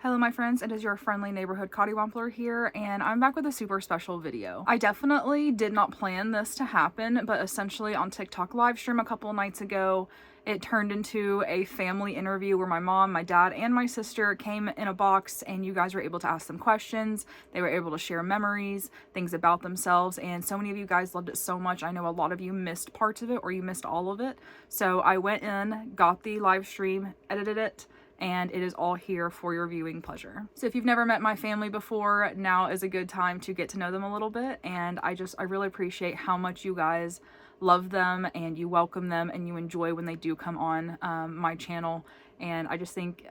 Hello my friends, it is your friendly neighborhood Cottywampler here, and I'm back with a super special video. I definitely did not plan this to happen, but essentially on TikTok Livestream a couple nights ago, it turned into a family interview where my mom, my dad, and my sister came in a box and you guys were able to ask them questions. They were able to share memories, things about themselves, and so many of you guys loved it so much. I know a lot of you missed parts of it or you missed all of it. So I went in, got the live stream, edited it, and it is all here for your viewing pleasure. So if you've never met my family before, now is a good time to get to know them a little bit. And I really appreciate how much you guys love them and you welcome them and you enjoy when they do come on my channel. And I just think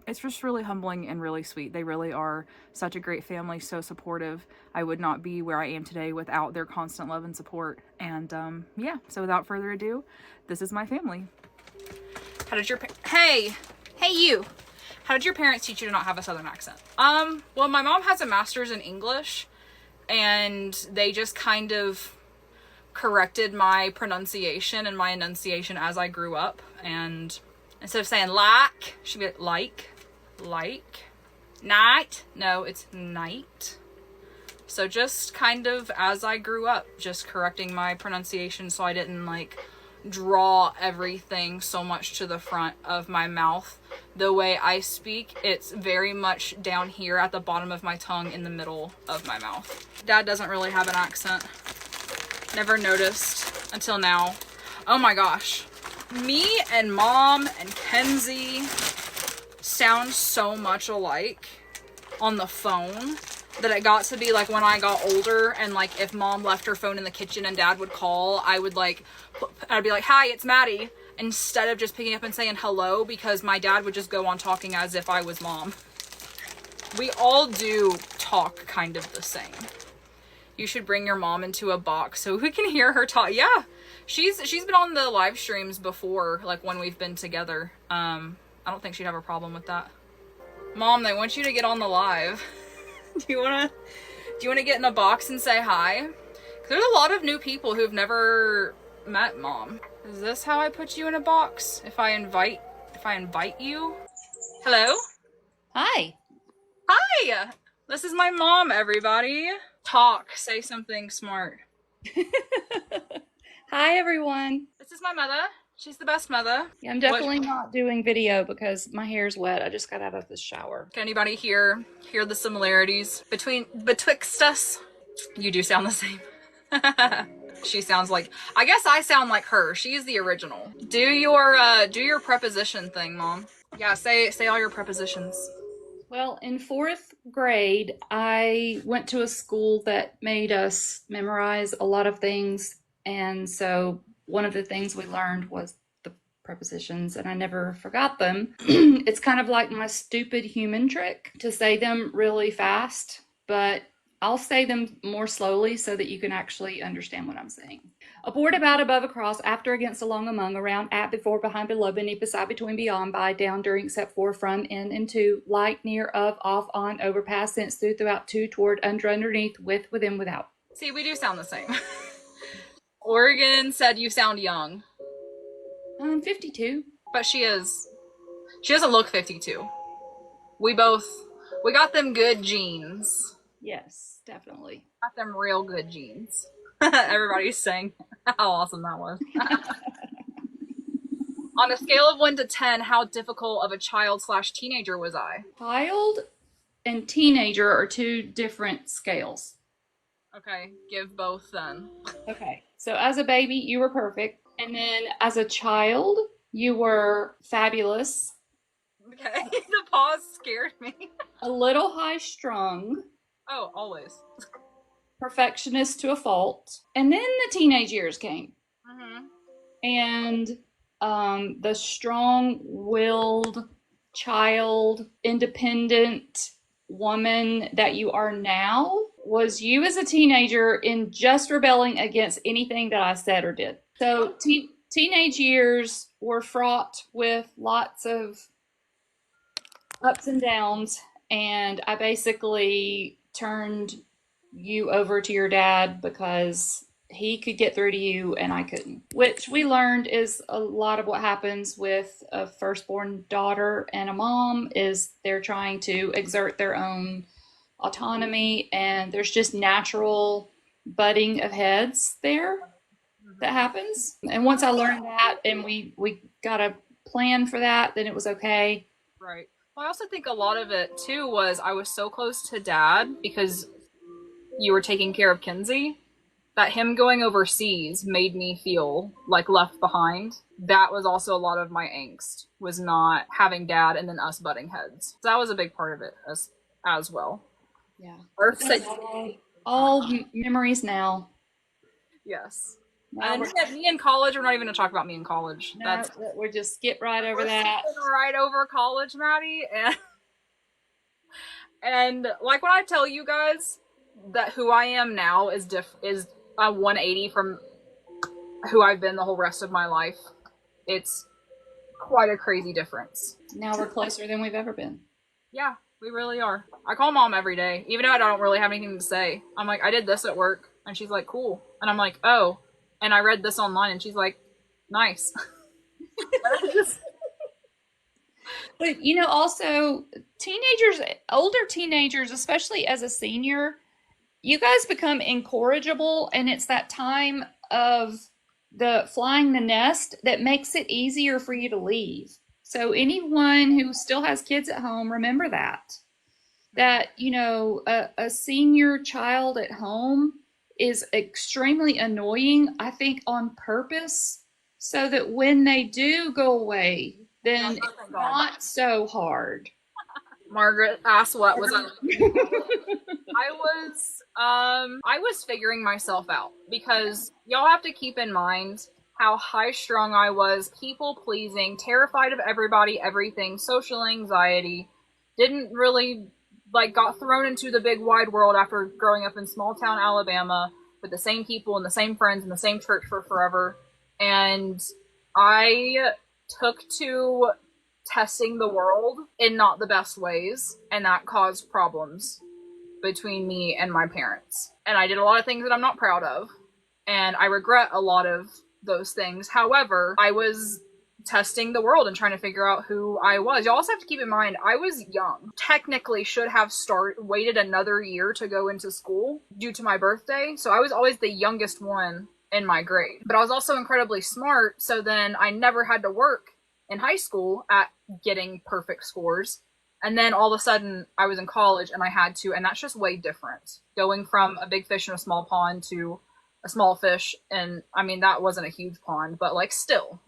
it's just really humbling and really sweet. They really are such a great family, so supportive. I would not be where I am today without their constant love and support. And yeah, so without further ado, this is my family. How did your Hey you! How did your parents teach you to not have a southern accent? Well, my mom has a master's in English and they just kind of corrected my pronunciation and my enunciation as I grew up. And instead of saying like, she'd be like, night. No, it's night. So just kind of as I grew up, just correcting my pronunciation so I didn't like draw everything so much to the front of my mouth. The way I speak, it's very much down here at the bottom of my tongue in the middle of my mouth. Dad doesn't really have an accent. Never noticed until now. Oh my gosh. Me and Mom and Kenzie sound so much alike on the phone that it got to be like when I got older and like if Mom left her phone in the kitchen and Dad would call, I'd be like, hi, it's Maddie, instead of just picking up and saying hello, because my dad would just go on talking as if I was Mom. We all do talk kind of the same. You should bring your mom into a box so we can hear her talk. Yeah, she's been on the live streams before, like when we've been together. I don't think she'd have a problem with that. Mom, they want you to get on the live. Do you wanna get in a box and say hi? 'Cause there's a lot of new people who've never met Mom. Is this how I put you in a box? If I invite you? Hello? Hi. Hi! This is my mom, everybody. Talk. Say something smart. Hi, everyone. This is my mother. She's the best mother. Yeah, I'm definitely not doing video because my hair's wet. I just got out of the shower. Can anybody hear the similarities betwixt us? You do sound the same. She sounds like, I guess I sound like her. She is the original. Do your preposition thing, Mom. Yeah, say all your prepositions. Well, in 4th grade, I went to a school that made us memorize a lot of things. And so one of the things we learned was the prepositions, and I never forgot them. It's kind of like my stupid human trick to say them really fast, but I'll say them more slowly so that you can actually understand what I'm saying. Aboard, about, above, across, after, against, along, among, around, at, before, behind, below, beneath, beside, between, beyond, by, down, during, except for, from, in, and to, like, near, of, off, on, over, past, since, through, throughout, to, toward, under, underneath, with, within, without. See, we do sound the same. Oregon said you sound young. I'm 52. But she doesn't look 52. We got them good genes. Yes, definitely. Got them real good genes. Everybody's saying how awesome that was. On a scale of 1 to 10, how difficult of a child/teenager was I? Child and teenager are two different scales. Okay, give both then. Okay, so as a baby, you were perfect. And then as a child, you were fabulous. Okay, the pause scared me. A little high strung. Oh, always. Perfectionist to a fault. And then the teenage years came. Mm-hmm. And the strong-willed child, independent woman that you are now was you as a teenager in just rebelling against anything that I said or did. So teenage years were fraught with lots of ups and downs, and I basically turned you over to your dad because he could get through to you and I couldn't, which we learned is a lot of what happens with a firstborn daughter and a mom is they're trying to exert their own autonomy, and there's just natural butting of heads there that happens. And once I learned that and we got a plan for that, then it was okay. Right. Well, I also think a lot of it too was I was so close to Dad because you were taking care of Kinsey that him going overseas made me feel like left behind. That was also a lot of my angst, was not having Dad and then us butting heads. So that was a big part of it as well. Yeah. Earth said, All memories now. yes. Now And me in college, we're not even going to talk about me in college. no, we're just skip right over we're that. right over college, Maddie. And like when I tell you guys that who I am now is a 180 from who I've been the whole rest of my life. It's quite a crazy difference. Now we're closer than we've ever been. Yeah, we really are. I call Mom every day, even though I don't really have anything to say. I'm like, I did this at work, and she's like, cool. And I'm like, oh, and I read this online, and she's like, nice. But also teenagers, older teenagers, especially as a senior, you guys become incorrigible, and it's that time of the flying the nest that makes it easier for you to leave. So anyone who still has kids at home, remember that a senior child at home is extremely annoying, I think, on purpose, so that when they do go away, then it's not so hard. Margaret asked what was I I was figuring myself out, because y'all have to keep in mind how high strung I was, people pleasing, terrified of everybody, everything, social anxiety, didn't really got thrown into the big wide world after growing up in small town Alabama with the same people and the same friends and the same church for forever. And I took to testing the world in not the best ways, and that caused problems between me and my parents. And I did a lot of things that I'm not proud of, and I regret a lot of those things. However, I was testing the world and trying to figure out who I was. You also have to keep in mind, I was young. Technically should have waited another year to go into school due to my birthday. So I was always the youngest one in my grade. But I was also incredibly smart, so then I never had to work in high school at getting perfect scores. And then all of a sudden I was in college and I had to, and that's just way different. Going from a big fish in a small pond to a small fish, and I mean, that wasn't a huge pond, but still,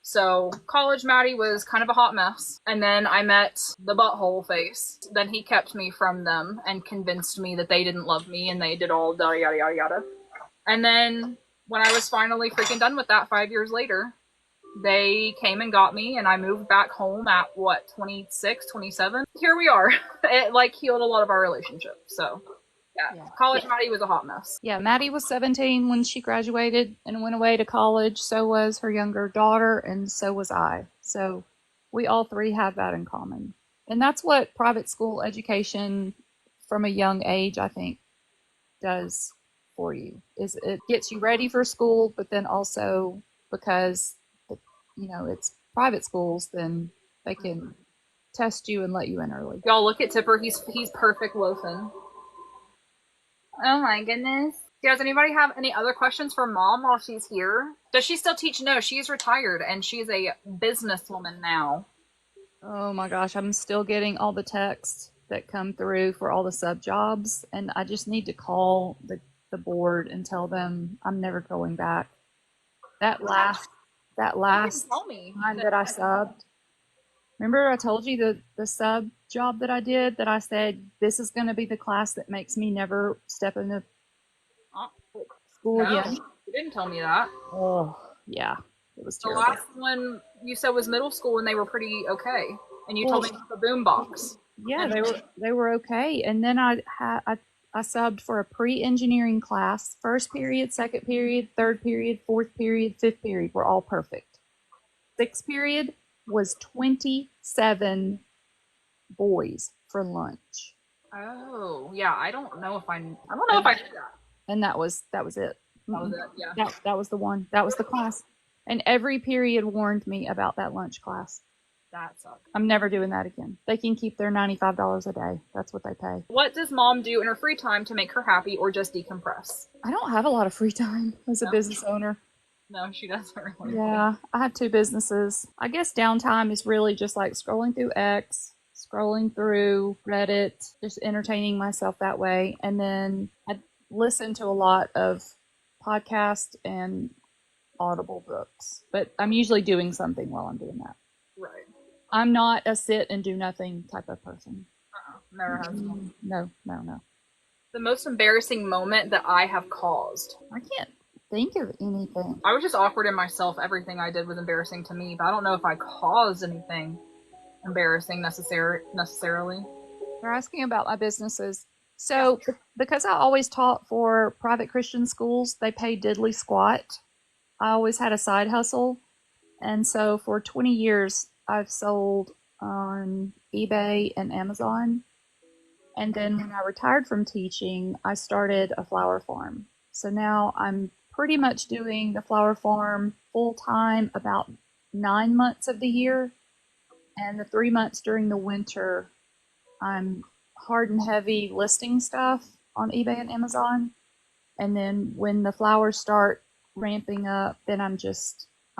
So college Maddie was kind of a hot mess. And then I met the butthole face. Then he kept me from them and convinced me that they didn't love me and they did all yada yada yada yada. And then when I was finally freaking done with that 5 years later, they came and got me, and I moved back home at 26, 27. Here we are. It healed a lot of our relationship. So yeah. College Maddie was a hot mess. Yeah, Maddie was 17 when she graduated and went away to college. So was her younger daughter, and so was I. So we all three have that in common. And that's what private school education from a young age, I think, does for you. Is it gets you ready for school, but then also because it's private schools, then they can test you and let you in early. Y'all look at Tipper. He's perfect loafing. Oh my goodness. Does anybody have any other questions for Mom while she's here? Does she still teach? No, she's retired and she's a businesswoman now. Oh my gosh, I'm still getting all the texts that come through for all the sub jobs, and I just need to call the board and tell them I'm never going back. That last time that I subbed, remember I told you the sub job that I did, that I said, this is going to be the class that makes me never step into school again? You didn't tell me that. Oh, yeah. It was terrible. The last one you said was middle school, and they were pretty okay. And you told me the boombox. Yeah, they were okay. And then I subbed for a pre-engineering class. First period, second period, third period, fourth period, fifth period were all perfect. Sixth period was 27 boys for lunch. Oh, yeah. I don't know if I did that. And that was it. That was Mm-mm. it. Yeah. That was the one. That was the class. And every period warned me about that lunch class. That sucked. I'm never doing that again. They can keep their $95 a day. That's what they pay. What does mom do in her free time to make her happy or just decompress? I don't have a lot of free time as a No. business owner. No, she doesn't really. Yeah, I have 2 businesses. I guess downtime is really just like scrolling through X, scrolling through Reddit, just entertaining myself that way. And then I listen to a lot of podcasts and Audible books, but I'm usually doing something while I'm doing that. Right. I'm not a sit and do nothing type of person. Never has been. No, no, no. The most embarrassing moment that I have caused. I can't think of anything. I was just awkward in myself. Everything I did was embarrassing to me, but I don't know if I caused anything embarrassing necessarily. They're asking about my businesses. So, because I always taught for private Christian schools, they pay diddly squat. I always had a side hustle. And so, for 20 years, I've sold on eBay and Amazon. And then, when I retired from teaching, I started a flower farm. So now I'm pretty much doing the flower farm full time about 9 months of the year. And the 3 months during the winter, I'm hard and heavy listing stuff on eBay and Amazon. And then when the flowers start ramping up, then I'm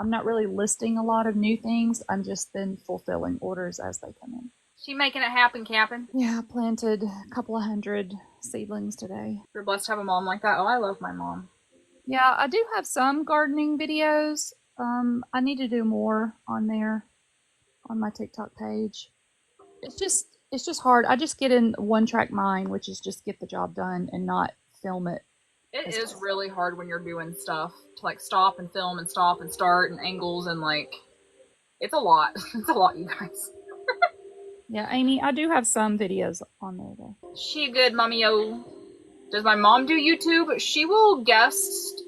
not really listing a lot of new things. I'm just then fulfilling orders as they come in. She making it happen, Cap'n. Yeah, I planted a couple of hundred seedlings today. You're blessed to have a mom like that. Oh, I love my mom. Yeah, I do have some gardening videos. I need to do more on there on my TikTok page. It's just hard. I just get in one track mind, which is just get the job done and not film it. It is really hard when you're doing stuff to like stop and film and stop and start and angles and like it's a lot. It's a lot, you guys. Yeah, Amy, I do have some videos on there though. She good, mommy-o. Does my mom do YouTube? She will guest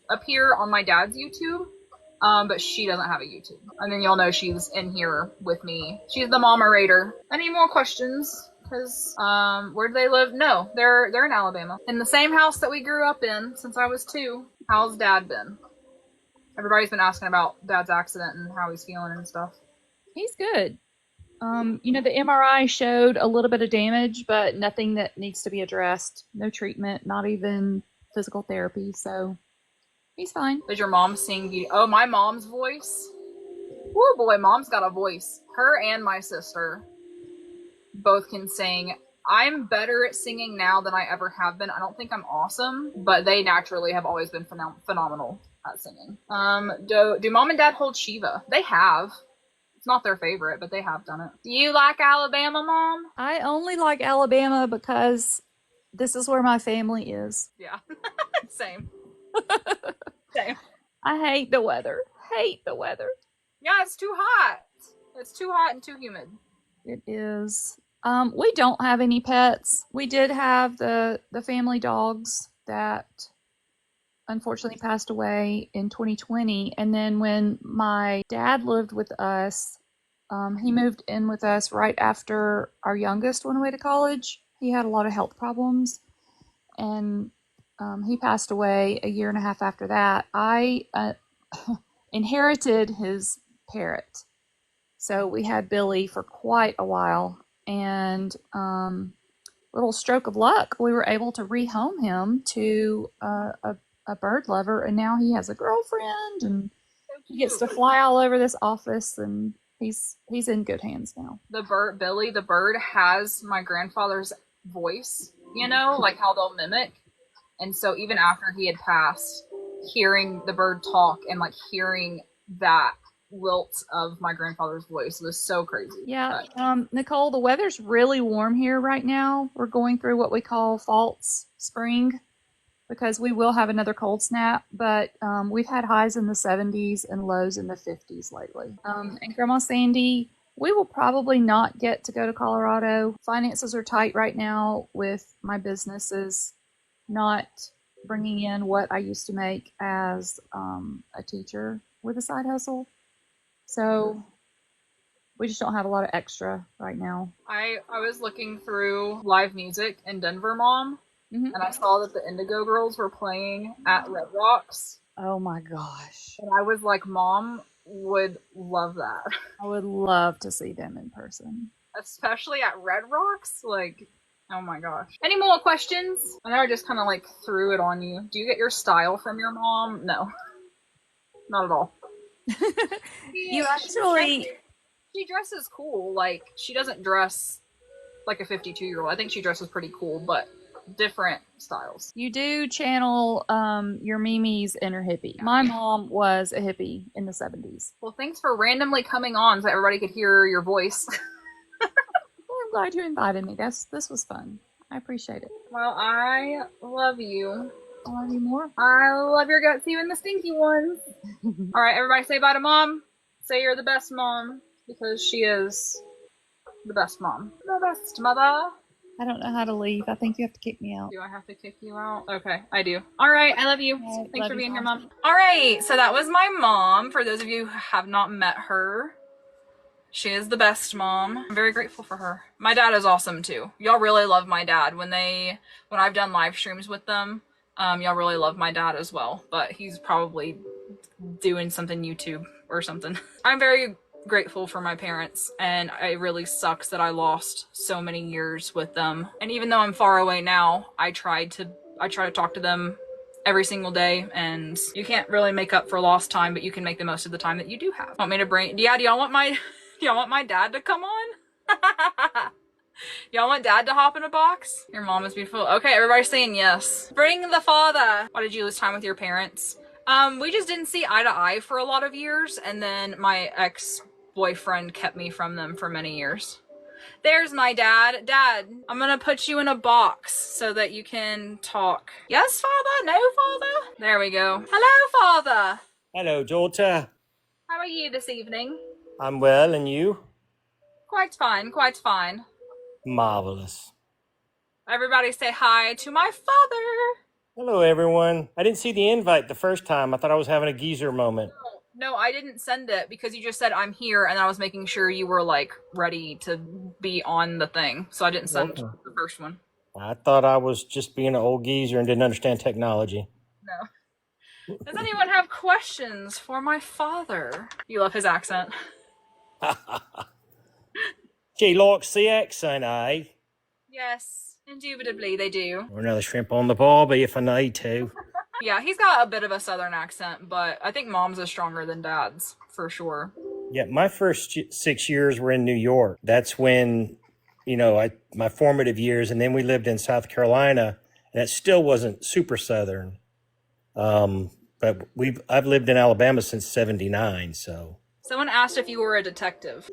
appear on my dad's YouTube. But she doesn't have a YouTube. And then y'all know she's in here with me. She's the mama-rater. Any more questions? Because, where do they live? No, they're in Alabama. In the same house that we grew up in since I was 2. How's dad been? Everybody's been asking about dad's accident and how he's feeling and stuff. He's good. The MRI showed a little bit of damage, but nothing that needs to be addressed. No treatment, not even physical therapy. So he's fine. Did your mom sing? Oh, my mom's voice? Oh boy, mom's got a voice. Her and my sister both can sing. I'm better at singing now than I ever have been. I don't think I'm awesome, but they naturally have always been phenomenal at singing. Do mom and dad hold Shiva? They have. It's not their favorite, but they have done it. Do you like Alabama, Mom? I only like Alabama because this is where my family is. Yeah. Same. Same. I hate the weather. Hate the weather. Yeah, it's too hot. It's too hot and too humid. It is. We don't have any pets. We did have the family dogs that unfortunately passed away in 2020. And then when my dad lived with us, he moved in with us right after our youngest went away to college. He had a lot of health problems, and he passed away a year and a half after that. I inherited his parrot. So we had Billy for quite a while, and little stroke of luck, we were able to rehome him to a bird lover, and now he has a girlfriend, and he gets to fly all over this office, and he's in good hands now. Billy, the bird, has my grandfather's voice, like how they'll mimic. And so even after he had passed, hearing the bird talk and like hearing that lilt of my grandfather's voice was so crazy. Yeah, Nicole, the weather's really warm here right now. We're going through what we call false spring, because we will have another cold snap, but we've had highs in the 70s and lows in the 50s lately. And Grandma Sandy, we will probably not get to go to Colorado. Finances are tight right now with my businesses not bringing in what I used to make as a teacher with a side hustle. So we just don't have a lot of extra right now. I was looking through live music in Denver, Mom, and I saw that the Indigo Girls were playing at Red Rocks. Oh my gosh. And I was like, Mom would love that. I would love to see them in person. Especially at Red Rocks. Like, oh my gosh. Any more questions? I know I just kind of like threw it on you. Do you get your style from your mom? No. Not at all. You actually... She dresses cool. Like, she doesn't dress like a 52-year-old. I think she dresses pretty cool, but different styles. You do channel your Mimi's inner hippie. My mom was a hippie in the 70s. Well, thanks for randomly coming on so everybody could hear your voice. Well, I'm glad you invited me. This was fun. I appreciate it. Well, I love you. I love you more. I love your guts, even the stinky ones. All right, everybody say bye to Mom. Say you're the best mom, because she is the best mom. The best mother. I don't know how to leave. I think you have to kick me out. Do I have to kick you out? Okay, I do. All right, I love you. Right, Thanks love for you, being here, Mom. Mom. All right, so that was my mom. For those of you who have not met her, she is the best mom. I'm very grateful for her. My dad is awesome too. Y'all really love my dad. When I've done live streams with them, y'all really love my dad as well, but he's probably doing something YouTube or something. I'm very grateful for my parents, and it really sucks that I lost so many years with them. And even though I'm far away now, I try to talk to them every single day, and you can't really make up for lost time, but you can make the most of the time that you do have. Want me to bring... Yeah, do y'all want my dad to come on? Y'all want dad to hop in a box? Your mom is beautiful. Okay, everybody's saying yes. Bring the father. Why did you lose time with your parents? We just didn't see eye to eye for a lot of years, and then my ex-boyfriend kept me from them for many years. There's my dad. Dad, I'm gonna put you in a box so that you can talk. Yes, father? No, father? There we go. Hello, father. Hello, daughter. How are you this evening? I'm well, and you? Quite fine, quite fine. Marvelous. Everybody say hi to my father. Hello, everyone. I didn't see the invite the first time. I thought I was having a geezer moment. No, I didn't send it because you just said I'm here, and I was making sure you were like ready to be on the thing. So I didn't send the first one. I thought I was just being an old geezer and didn't understand technology. No. Does anyone have questions for my father? You love his accent. She likes the accent, eh? Yes, indubitably they do. Or another shrimp on the barbie if I need to. Yeah, he's got a bit of a southern accent, but I think mom's is stronger than dad's, for sure. Yeah, my first 6 years were in New York. That's when, my formative years, and then we lived in South Carolina, and it still wasn't super southern. But I've lived in Alabama since '79, so. Someone asked if you were a detective.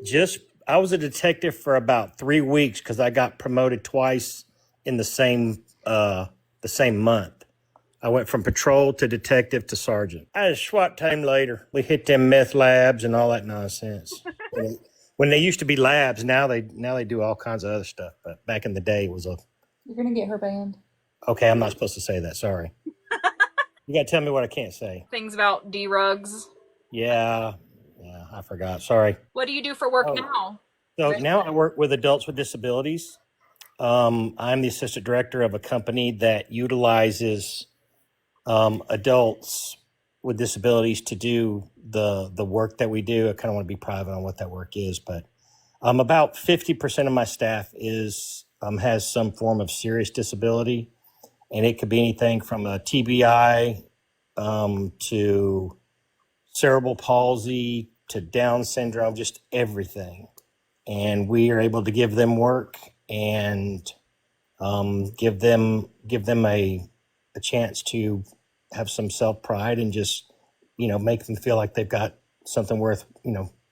I was a detective for about 3 weeks because I got promoted twice in the same month. I went from patrol to detective to sergeant. I had a SWAT team later. We hit them meth labs and all that nonsense. When they used to be labs, now they do all kinds of other stuff. But back in the day, it was a. You're gonna get her banned. Okay, I'm not supposed to say that. Sorry. You got to tell me what I can't say. Things about D-Rugs. Yeah, I forgot. Sorry. What do you do for work now? So now I work with adults with disabilities. I'm the assistant director of a company that utilizes adults with disabilities to do the work that we do. I kind of want to be private on what that work is, but about 50% of my staff has some form of serious disability, and it could be anything from a TBI to cerebral palsy to Down syndrome, just everything. And we are able to give them work and give them a chance to have some self-pride and just, make them feel like they've got something worth,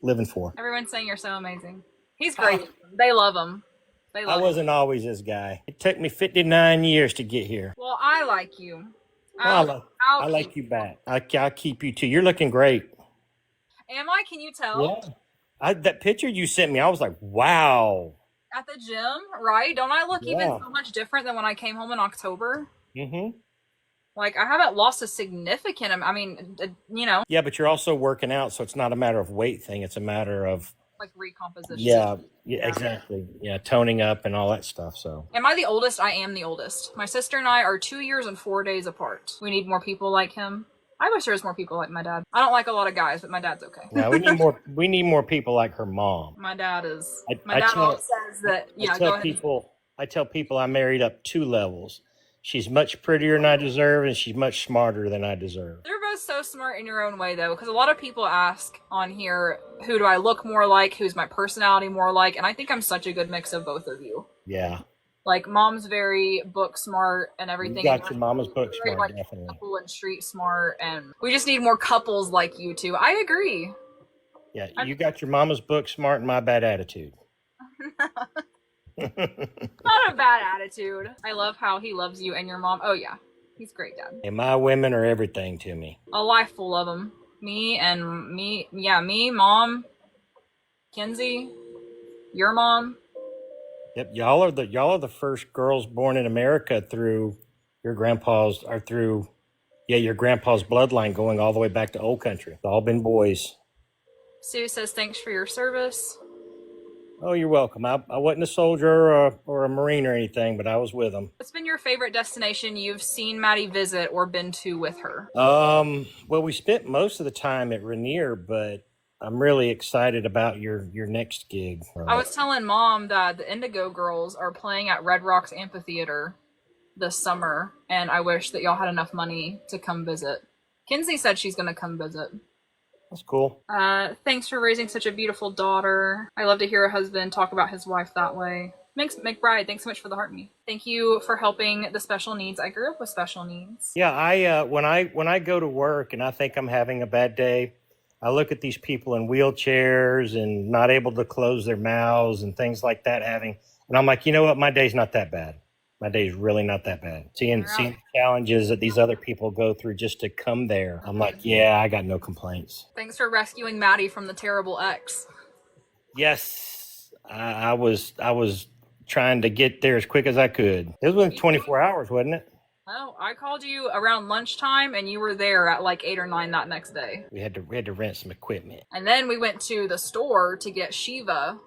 living for. Everyone's saying you're so amazing. He's great. They love him. I wasn't always this guy. It took me 59 years to get here. Well, I like you. I like you back. I'll keep you too. You're looking great. Am I? Can you tell? Yeah. That picture you sent me, I was like, wow. At the gym, right? Don't I look even so much different than when I came home in October? Mm-hmm. Like, I haven't lost a significant, Yeah, but you're also working out, so it's not a matter of weight thing. It's a matter of like recomposition. Yeah, Yeah. exactly. Yeah, toning up and all that stuff. So, Am I the oldest? I am the oldest. My sister and I are 2 years and 4 days apart. We need more people like him. I wish there was more people like my dad. I don't like a lot of guys, but my dad's okay. yeah, we need more. We need more people like her mom. My dad is. My I dad tell- always says that. Yeah, I go tell ahead. people. I tell people I married up 2 levels. She's much prettier than I deserve, and she's much smarter than I deserve. You're both so smart in your own way, though, because a lot of people ask on here, who do I look more like? Who's my personality more like? And I think I'm such a good mix of both of you. Yeah. Like, mom's very book smart and everything. You got your mama's book very, smart, like, definitely. couple and street smart, and we just need more couples like you two. I agree. Yeah, you got your mama's book smart and my bad attitude. Not a bad attitude. I love how he loves you and your mom. Oh yeah, he's a great dad. And my women are everything to me. A life full of them. Me, mom, Kenzie, your mom. Yep, y'all are the first girls born in America through your grandpa's your grandpa's bloodline going all the way back to old country. It's all been boys. Sue says thanks for your service. Oh, you're welcome. I wasn't a soldier or a Marine or anything, but I was with them. What's been your favorite destination you've seen Maddie visit or been to with her? Well, we spent most of the time at Rainier, but I'm really excited about your next gig. I was telling Mom that the Indigo Girls are playing at Red Rocks Amphitheater this summer, and I wish that y'all had enough money to come visit. Kinsey said she's going to come visit. That's cool. Thanks for raising such a beautiful daughter. I love to hear a husband talk about his wife that way. McBride, thanks so much for the heart me. Thank you for helping the special needs. I grew up with special needs. Yeah, I when I go to work and I think I'm having a bad day, I look at these people in wheelchairs and not able to close their mouths and things like that and I'm like, you know what? My day's not that bad. My day's really not that bad. Seeing the challenges that these other people go through just to come there, I'm like, yeah, I got no complaints. Thanks for rescuing Maddie from the terrible ex. Yes, I was trying to get there as quick as I could. It was within 24 hours, wasn't it? Oh, I called you around lunchtime, and you were there at like 8 or 9 that next day. We had to rent some equipment. And then we went to the store to get Shiva,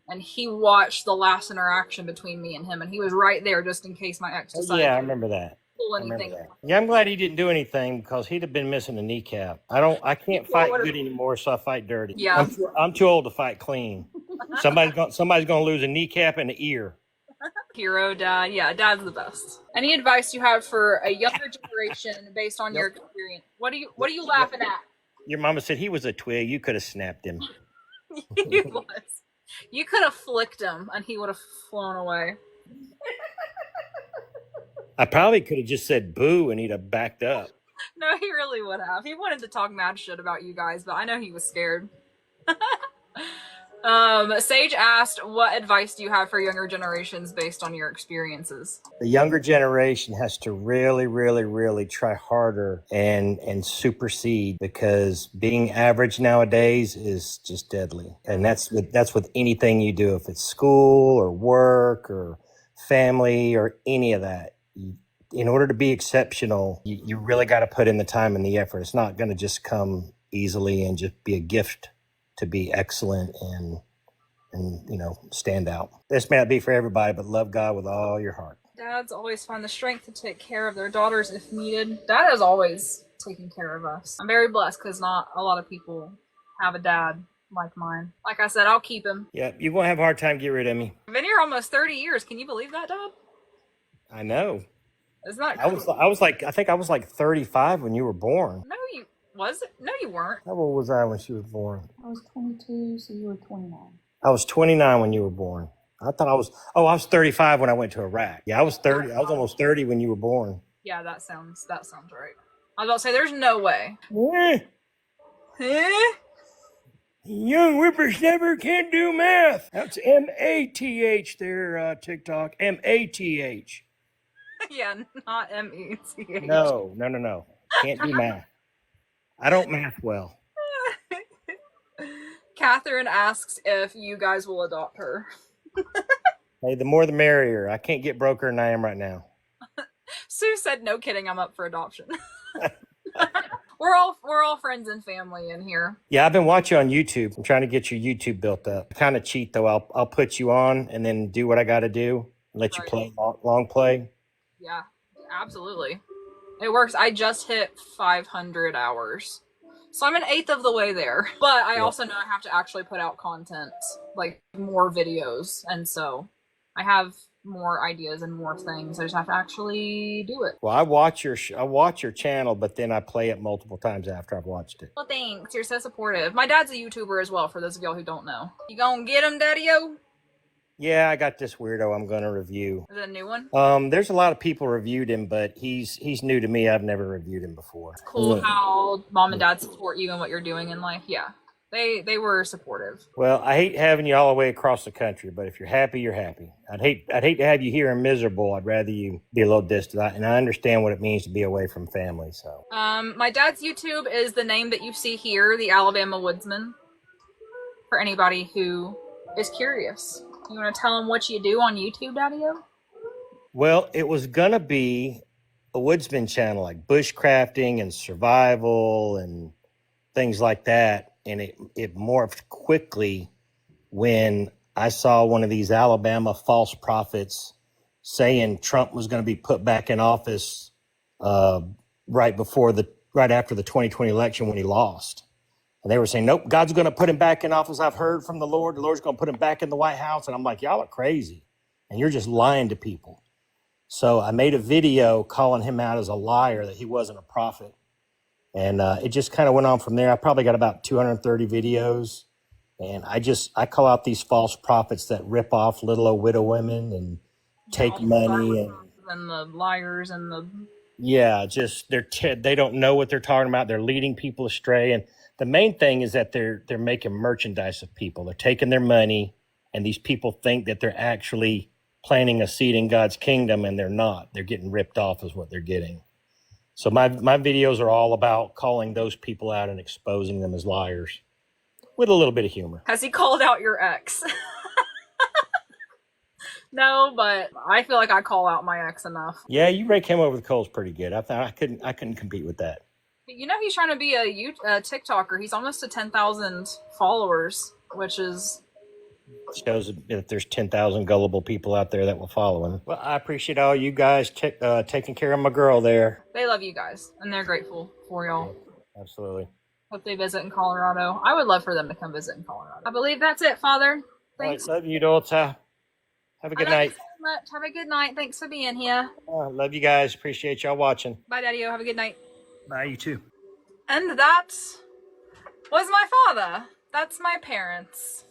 and he watched the last interaction between me and him, and he was right there just in case my ex decided Yeah, I remember that. pull anything. Yeah, I'm glad he didn't do anything because he'd have been missing a kneecap. I can't fight good anymore, so I fight dirty. Yeah. I'm too old to fight clean. Somebody's gonna lose a kneecap and an ear. Hero dad. Yeah, dad's the best. Any advice you have for a younger generation based on your experience? What are you laughing at? Your mama said he was a twig. You could have snapped him. He was. You could have flicked him and he would have flown away. I probably could have just said boo and he'd have backed up. No, he really would have. He wanted to talk mad shit about you guys, but I know he was scared. Sage asked, what advice do you have for younger generations based on your experiences? The younger generation has to really, really, really try harder and supersede, because being average nowadays is just deadly. And that's with anything you do, if it's school or work or family or any of that. In order to be exceptional, you really got to put in the time and the effort. It's not going to just come easily and just be a gift to be excellent and stand out. This may not be for everybody, but love God with all your heart. Dads always find the strength to take care of their daughters if needed. Dad is always taking care of us. I'm very blessed because not a lot of people have a dad like mine. Like I said, I'll keep him. Yeah, you're going to have a hard time to get rid of me. I've been here almost 30 years. Can you believe that, Dad? I know. Isn't that cool? I think I was like 35 when you were born. No, you weren't. How old was I when she was born? I was 22, so you were 29. I was 29 when you were born. I was 35 when I went to Iraq. Yeah, I was 30. I was almost 30 when you were born. Yeah, that sounds right. I was about to say, there's no way. Young whippersnapper can't do math. That's M-A-T-H there, TikTok. M-A-T-H. Yeah, not M-E-T-H. No. Can't do math. I don't math well. Catherine asks if you guys will adopt her. Hey, the more the merrier. I can't get broker than I am right now. Sue said, no kidding, I'm up for adoption. we're all friends and family in here. Yeah, I've been watching on YouTube. I'm trying to get your YouTube built up. Kind of cheat though. I'll put you on and then do what I got to do. Let you Right. play long play. Yeah, absolutely. It works. I just hit 500 hours. So I'm an eighth of the way there. But I also know I have to actually put out content, like more videos. And so I have more ideas and more things. I just have to actually do it. Well, I watch your channel, but then I play it multiple times after I've watched it. Well, thanks. You're so supportive. My dad's a YouTuber as well, for those of y'all who don't know. You gonna get him, Daddy-o? Yeah, I got this weirdo I'm going to review. Is it a new one? There's a lot of people reviewed him, but he's new to me. I've never reviewed him before. It's cool how mom and dad support you and what you're doing in life. Yeah. They were supportive. Well, I hate having you all the way across the country, but if you're happy, you're happy. I'd hate to have you here and miserable. I'd rather you be a little distant. And I understand what it means to be away from family. So, my dad's YouTube is the name that you see here, the Alabama Woodsman. For anybody who is curious, you want to tell them what you do on YouTube, Daddy-o? well, it was gonna be a woodsman channel like bushcrafting and survival and things like that. And it morphed quickly when I saw one of these Alabama false prophets saying Trump was going to be put back in office right after the 2020 election when he lost. And they were saying, nope, God's going to put him back in office. I've heard from the Lord. The Lord's going to put him back in the White House. And I'm like, y'all are crazy. And you're just lying to people. So I made a video calling him out as a liar, that he wasn't a prophet. And it just kind of went on from there. I probably got about 230 videos. And I call out these false prophets that rip off little old widow women and take money. And the liars and the... Yeah, just they don't know what they're talking about. They're leading people astray. And the main thing is that they're making merchandise of people. They're taking their money, and these people think that they're actually planting a seed in God's kingdom, and they're not. They're getting ripped off is what they're getting. So my videos are all about calling those people out and exposing them as liars with a little bit of humor. Has he called out your ex? No, but I feel like I call out my ex enough. Yeah, you rake him over the coals pretty good. I thought I couldn't compete with that. You know, he's trying to be a TikToker. He's almost to 10,000 followers, which is... Shows that there's 10,000 gullible people out there that will follow him. Well, I appreciate all you guys taking care of my girl there. They love you guys, and they're grateful for y'all. Absolutely. Hope they visit in Colorado. I would love for them to come visit in Colorado. I believe that's it, Father. Thanks. All right, love you, Dolta. Have a good night. Thank you so much. Have a good night. Thanks for being here. Love you guys. Appreciate y'all watching. Bye, Daddy-o. Have a good night. Bye, you too. And that was my father. That's my parents.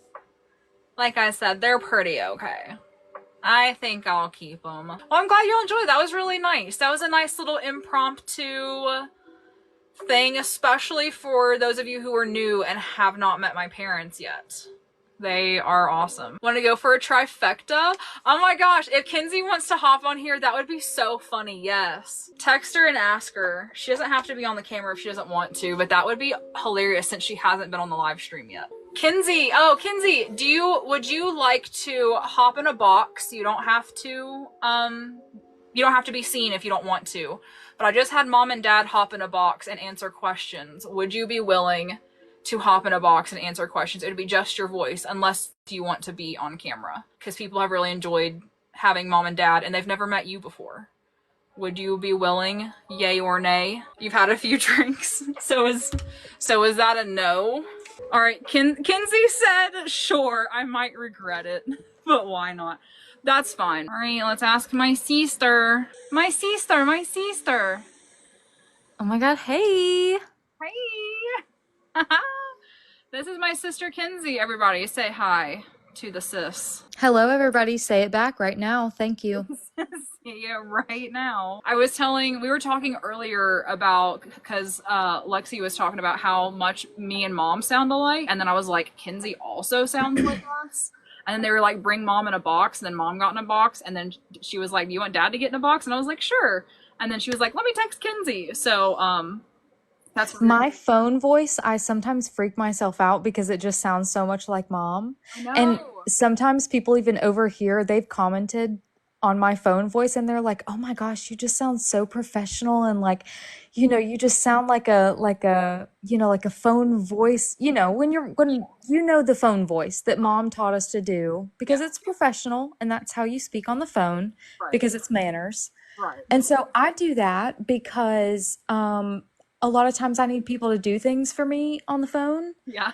Like I said, they're pretty okay. I think I'll keep them. Well, I'm glad you enjoyed. That was really nice. That was a nice little impromptu thing, especially for those of you who are new and have not met my parents yet. They are awesome. Want to go for a trifecta? Oh my gosh, if Kinsey wants to hop on here, that would be so funny, yes. Text her and ask her. She doesn't have to be on the camera if she doesn't want to, but that would be hilarious since she hasn't been on the live stream yet. Kinsey, would you like to hop in a box? You don't have to be seen if you don't want to. But I just had mom and dad hop in a box and answer questions. Would you be willing to hop in a box and answer questions? It would be just your voice, unless you want to be on camera. Because people have really enjoyed having mom and dad, and they've never met you before. Would you be willing? Yay or nay? You've had a few drinks. So is that a no? All right, Kinsey said, sure, I might regret it, but why not? That's fine. All right, let's ask my sister. My sister. Oh my god, hey! Hey! This is my sister Kinsey, everybody. Say hi to the sis. Hello, everybody. Say it back right now. Thank you. Yeah, right now. We were talking earlier about, because Lexi was talking about how much me and mom sound alike, and then I was like, Kinsey also sounds like us. And then they were like, bring mom in a box, and then mom got in a box, and then she was like, do you want dad to get in a box? And I was like, sure. And then she was like, let me text Kinsey. So that's my phone voice. I sometimes freak myself out because it just sounds so much like mom. I know. And sometimes people even over here, they've commented on my phone voice, and they're like, "Oh my gosh, you just sound so professional, and like, you just sound like like a phone voice, when the phone voice that mom taught us to do because Yeah. it's professional and that's how you speak on the phone Right. because it's manners." Right. And so I do that because a lot of times I need people to do things for me on the phone. Yeah.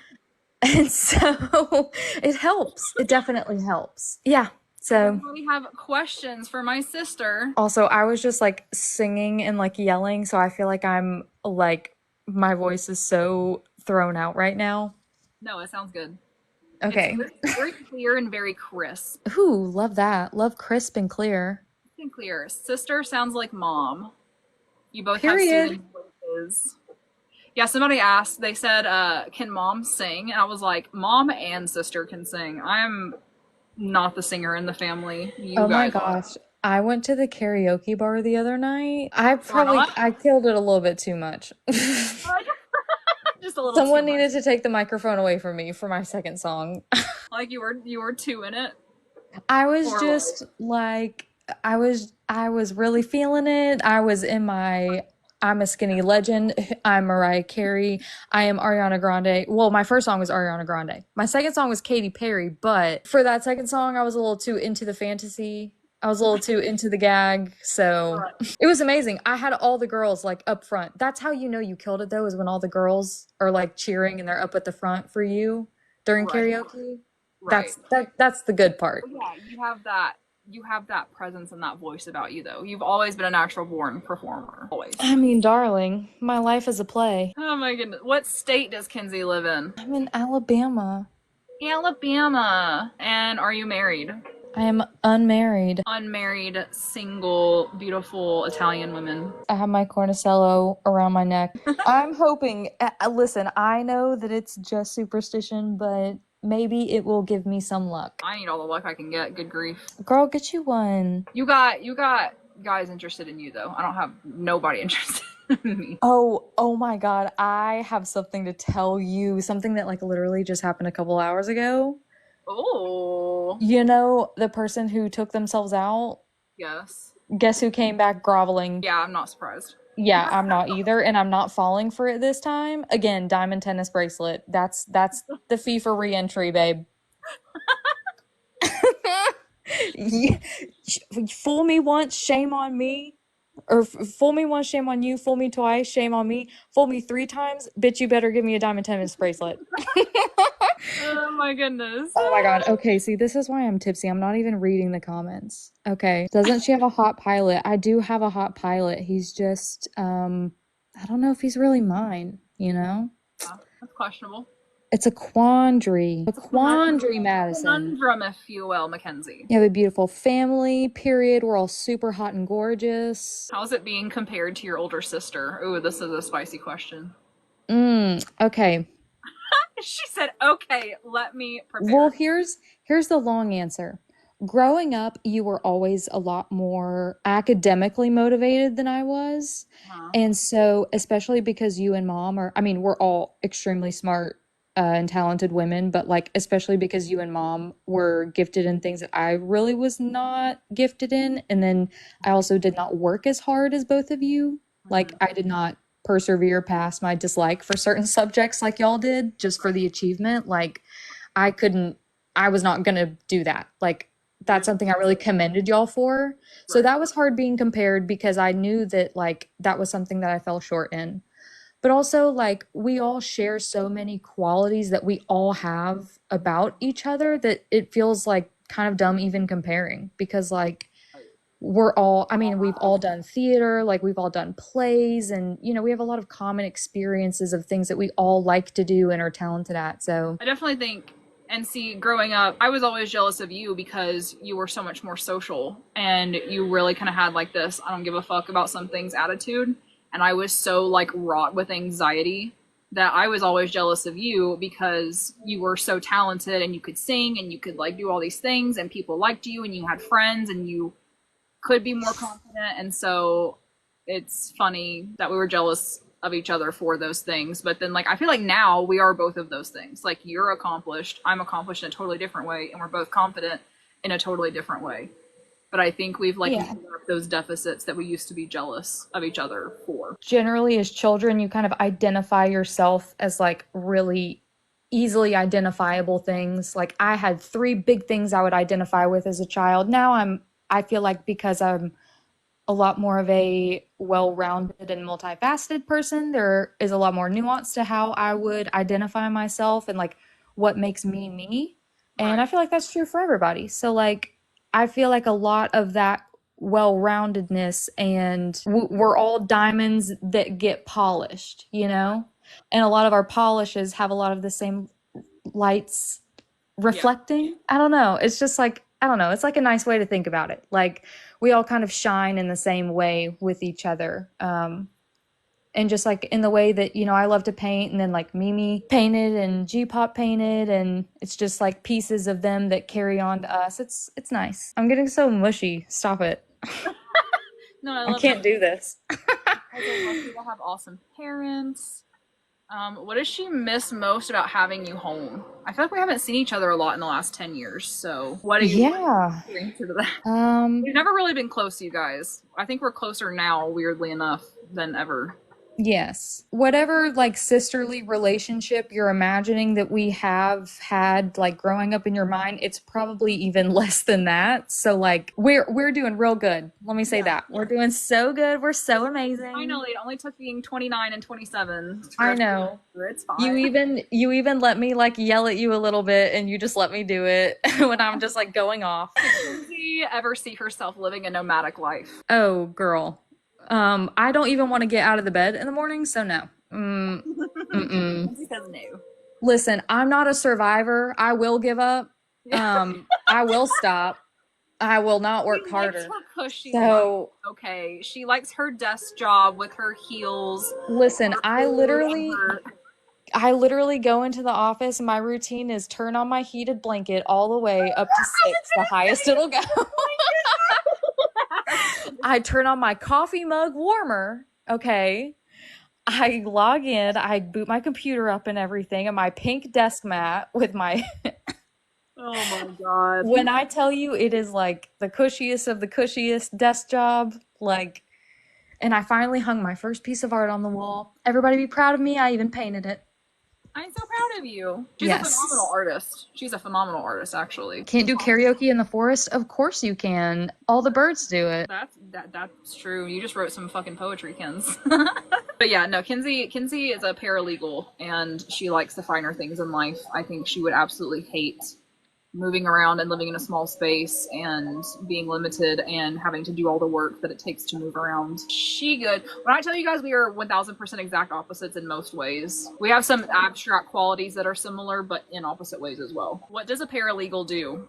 And so it helps. It definitely helps. Yeah. So Anybody have questions for my sister? also, I was just like singing and like yelling, so I feel like I'm like my voice is so thrown out right now. No, it sounds good. Okay. It's very clear and very crisp. Ooh, love that. Love crisp and clear. And clear. Sister sounds like mom. You both Period. have soothing voices. Yeah, somebody asked, they said, can mom sing? And I was like, mom and sister can sing. I'm not the singer in the family. You Oh my guys are. gosh. I went to the karaoke bar the other night. Or not. I killed it a little bit too much. Just a little Someone too much. needed to take the microphone away from me for my second song. Like you were two in it. I was Or just like I was really feeling it. I was in my I'm a skinny legend. I'm Mariah Carey. I am Ariana Grande. Well, my first song was Ariana Grande. My second song was Katy Perry, but for that second song, I was a little too into the fantasy. I was a little too into the gag. So it was amazing. I had all the girls like up front. That's how you know you killed it though, is when all the girls are like cheering and they're up at the front for you during Right. karaoke. Right. That's the good part. Yeah, you have that presence and that voice about you though. You've always been a natural born performer. Always. I mean, darling, my life is a play. Oh my goodness. What state does Kinsey live in? I'm in Alabama. Alabama. And are you married? I am unmarried. Unmarried, single, beautiful Italian women. I have my cornicello around my neck. I'm hoping, listen, I know that it's just superstition, but maybe it will give me some luck. I need all the luck I can get. Good grief. Girl, get you one. You got guys interested in you though. I don't have nobody interested in me. Oh my God. I have something to tell you. Something that like literally just happened a couple hours ago. Oh. You know, the person who took themselves out? Yes. Guess who came back groveling? Yeah, I'm not surprised. Yeah, I'm not either, and I'm not falling for it this time. Again, diamond tennis bracelet. That's the fee for re-entry, babe. Fool me once, shame on me. Or fool me once, shame on you. Fool me twice, shame on me. Fool me 3 times, bitch, you better give me a diamond tennis bracelet. Oh my goodness. Oh my God. Okay, see, this is why I'm tipsy. I'm not even reading the comments. Okay. Doesn't she have a hot pilot? I do have a hot pilot. He's just, I don't know if he's really mine, you know? Yeah, that's questionable. It's a quandary. A quandary, Madison. Conundrum, if you will, Mackenzie. You have a beautiful family, period. We're all super hot and gorgeous. How's it being compared to your older sister? Ooh, this is a spicy question. Okay. She said, okay, let me prepare. Well, here's the long answer. Growing up, you were always a lot more academically motivated than I was. And so, especially because you and mom are, I mean, we're all extremely smart and talented women, but like, especially because you and mom were gifted in things that I really was not gifted in. And then I also did not work as hard as both of you. Like, I did not persevere past my dislike for certain subjects like y'all did just for the achievement. Like, I was not gonna do that. Like, that's something I really commended y'all for. So that was hard being compared because I knew that like that was something that I fell short in. But also like we all share so many qualities that we all have about each other that it feels like kind of dumb even comparing because like we've all done theater, like we've all done plays and you know, we have a lot of common experiences of things that we all like to do and are talented at. So I definitely think, and see, growing up, I was always jealous of you because you were so much more social and you really kind of had like this, I don't give a fuck about some things attitude. And I was so like wrought with anxiety that I was always jealous of you because you were so talented and you could sing and you could like do all these things and people liked you and you had friends and you could be more confident. And so it's funny that we were jealous of each other for those things. But then like I feel like now we are both of those things. Like you're accomplished, I'm accomplished in a totally different way, and we're both confident in a totally different way. but I think we've like Yeah. made up those deficits that we used to be jealous of each other for. Generally, as children, you kind of identify yourself as like really easily identifiable things. Like I had three big things I would identify with as a child. Now I feel like because I'm a lot more of a well-rounded and multifaceted person, there is a lot more nuance to how I would identify myself and like what makes me me. And Right. I feel like that's true for everybody. So like I feel like a lot of that well-roundedness and we're all diamonds that get polished, you know? And a lot of our polishes have a lot of the same lights reflecting. I don't know. It's just like, I don't know. It's like a nice way to think about it. Like we all kind of shine in the same way with each other. And just like in the way that, you know, I love to paint and then like Mimi painted and G-pop painted and it's just like pieces of them that carry on to us. It's nice. I'm getting so mushy. Stop it. No, I I love can't it. do this. I love you to have awesome parents. What does she miss most about having you home? I feel like we haven't seen each other a lot in the last 10 years. So what do you Yeah. answer to that? Um, We've never really been close, you guys. I think we're closer now, weirdly enough, than ever. Yes. Whatever like sisterly relationship you're imagining that we have had like growing up in your mind, it's probably even less than that. So like we're doing real good. Let me say that. We're doing so good. We're so amazing. Finally, it only took being 29 and 27. I know. It's fine. You even let me like yell at you a little bit and you just let me do it when I'm just like going off. Does she ever see herself living a nomadic life? Oh, girl. I don't even want to get out of the bed in the morning, so no. Because no. Listen, I'm not a survivor. I will give up. I will stop. I will not work She harder. likes her cushy So, life. Okay, she likes her desk job with her heels. listen, her I food, literally her- I literally go into the office and my routine is turn on my heated blanket all the way up to 6, the highest it'll go. I turn on my coffee mug warmer, okay? I log in, I boot my computer up and everything, and my pink desk mat with my. Oh my god. When I tell you it is like the cushiest of the cushiest desk job, like, and I finally hung my first piece of art on the wall. Everybody be proud of me. I even painted it. I'm so proud of you. She's Yes. a phenomenal artist. She's a phenomenal artist, actually. Can't do karaoke in the forest? Of course you can. All the birds do it. That's true. You just wrote some fucking poetry, Kins. But yeah, no, Kinsey is a paralegal and she likes the finer things in life. I think she would absolutely hate moving around and living in a small space and being limited and having to do all the work that it takes to move around. She good. When I tell you guys we are 1000% exact opposites in most ways. We have some abstract qualities that are similar, but in opposite ways as well. What does a paralegal do?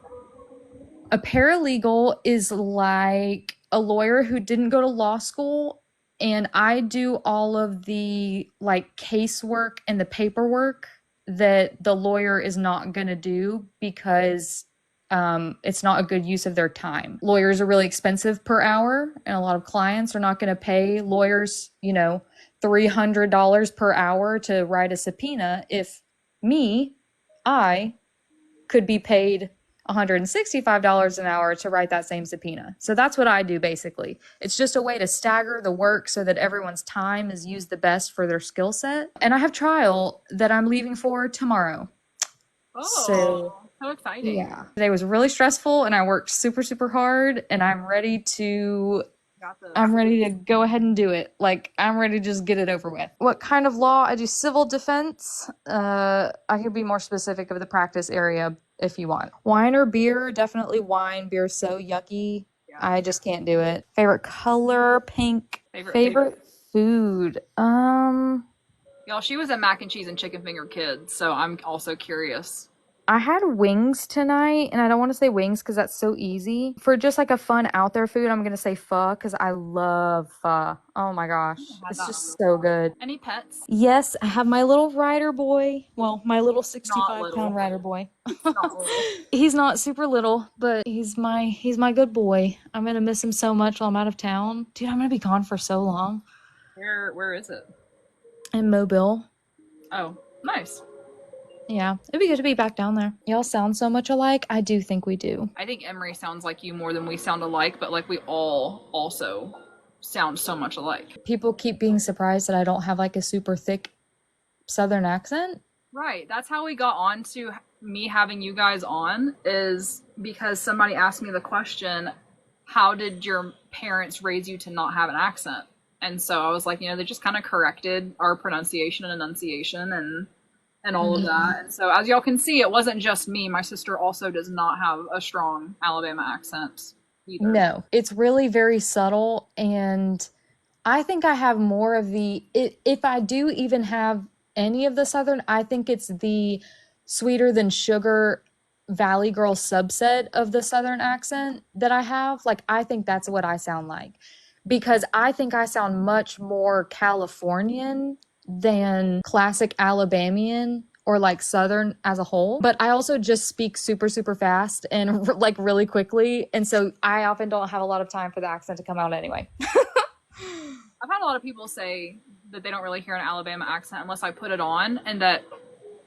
A paralegal is like a lawyer who didn't go to law school, and I do all of the like casework and the paperwork that the lawyer is not going to do because it's not a good use of their time. Lawyers are really expensive per hour, and a lot of clients are not going to pay lawyers, you know, $300 per hour to write a subpoena if I could be paid $165 an hour to write that same subpoena. So that's what I do basically. It's just a way to stagger the work so that everyone's time is used the best for their skill set. And I have trial that I'm leaving for tomorrow. Oh, So, how exciting. yeah. Today was really stressful and I worked super, super hard and I'm ready to go ahead and do it. Like, I'm ready to just get it over with. What kind of law? I do civil defense. I could be more specific of the practice area if you want. Wine or beer? Definitely wine. Beer's so yucky. Yeah. I just can't do it. Favorite color? Pink. Favorite food? Y'all, she was a mac and cheese and chicken finger kid, so I'm also curious. I had wings tonight, and I don't want to say wings because that's so easy. For just like a fun out there food, I'm gonna say pho because I love pho. Oh my gosh, it's just so good. Any pets? Yes, I have my little rider boy. Well, my little Not 65-pound rider boy. Not little. He's not super little, but he's my good boy. I'm gonna miss him so much while I'm out of town. Dude, I'm gonna be gone for so long. Where is it? In Mobile. Oh, nice. Yeah, it'd be good to be back down there. Y'all sound so much alike. I do think we do. I think Emery sounds like you more than we sound alike, but like we all also sound so much alike. People keep being surprised that I don't have like a super thick Southern accent. Right. That's how we got on to me having you guys on, is because somebody asked me the question, how did your parents raise you to not have an accent? And so I was like, they just kind of corrected our pronunciation and enunciation and all of that. And so as y'all can see, it wasn't just me. My sister also does not have a strong Alabama accent either. No, it's really very subtle. And I think I have more of if I do even have any of the Southern, I think it's the sweeter than sugar Valley Girl subset of the Southern accent that I have. Like, I think that's what I sound like. Because I think I sound much more Californian than classic Alabamian or like Southern as a whole. But I also just speak super, super fast and like really quickly. And so I often don't have a lot of time for the accent to come out anyway. I've had a lot of people say that they don't really hear an Alabama accent unless I put it on, and that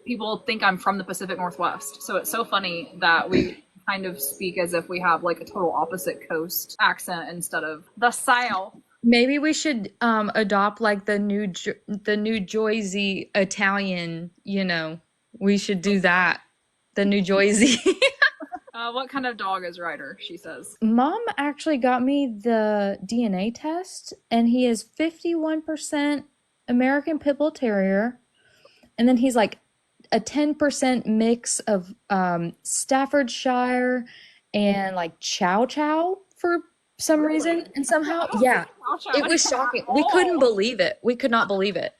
people think I'm from the Pacific Northwest. So it's so funny that we kind of speak as if we have like a total opposite coast accent instead of the South. Maybe we should adopt like the New Jersey Italian, we should do that. The New Jersey. What kind of dog is Ryder? She says. Mom actually got me the DNA test, and he is 51% American Pit Bull Terrier. And then he's like a 10% mix of Staffordshire and like Chow Chow for some reason. And somehow, yeah, it was shocking. We couldn't believe it. We could not believe it.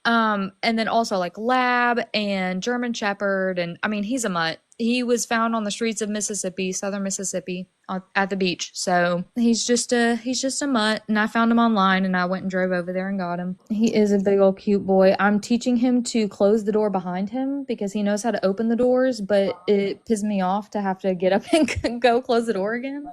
And then also like Lab and German Shepherd. And I mean, he's a mutt. He was found on the streets of Mississippi, southern Mississippi, at the beach. So he's just a mutt, and I found him online, and I went and drove over there and got him. He is a big old cute boy. I'm teaching him to close the door behind him because he knows how to open the doors, but it pisses me off to have to get up and go close the door again.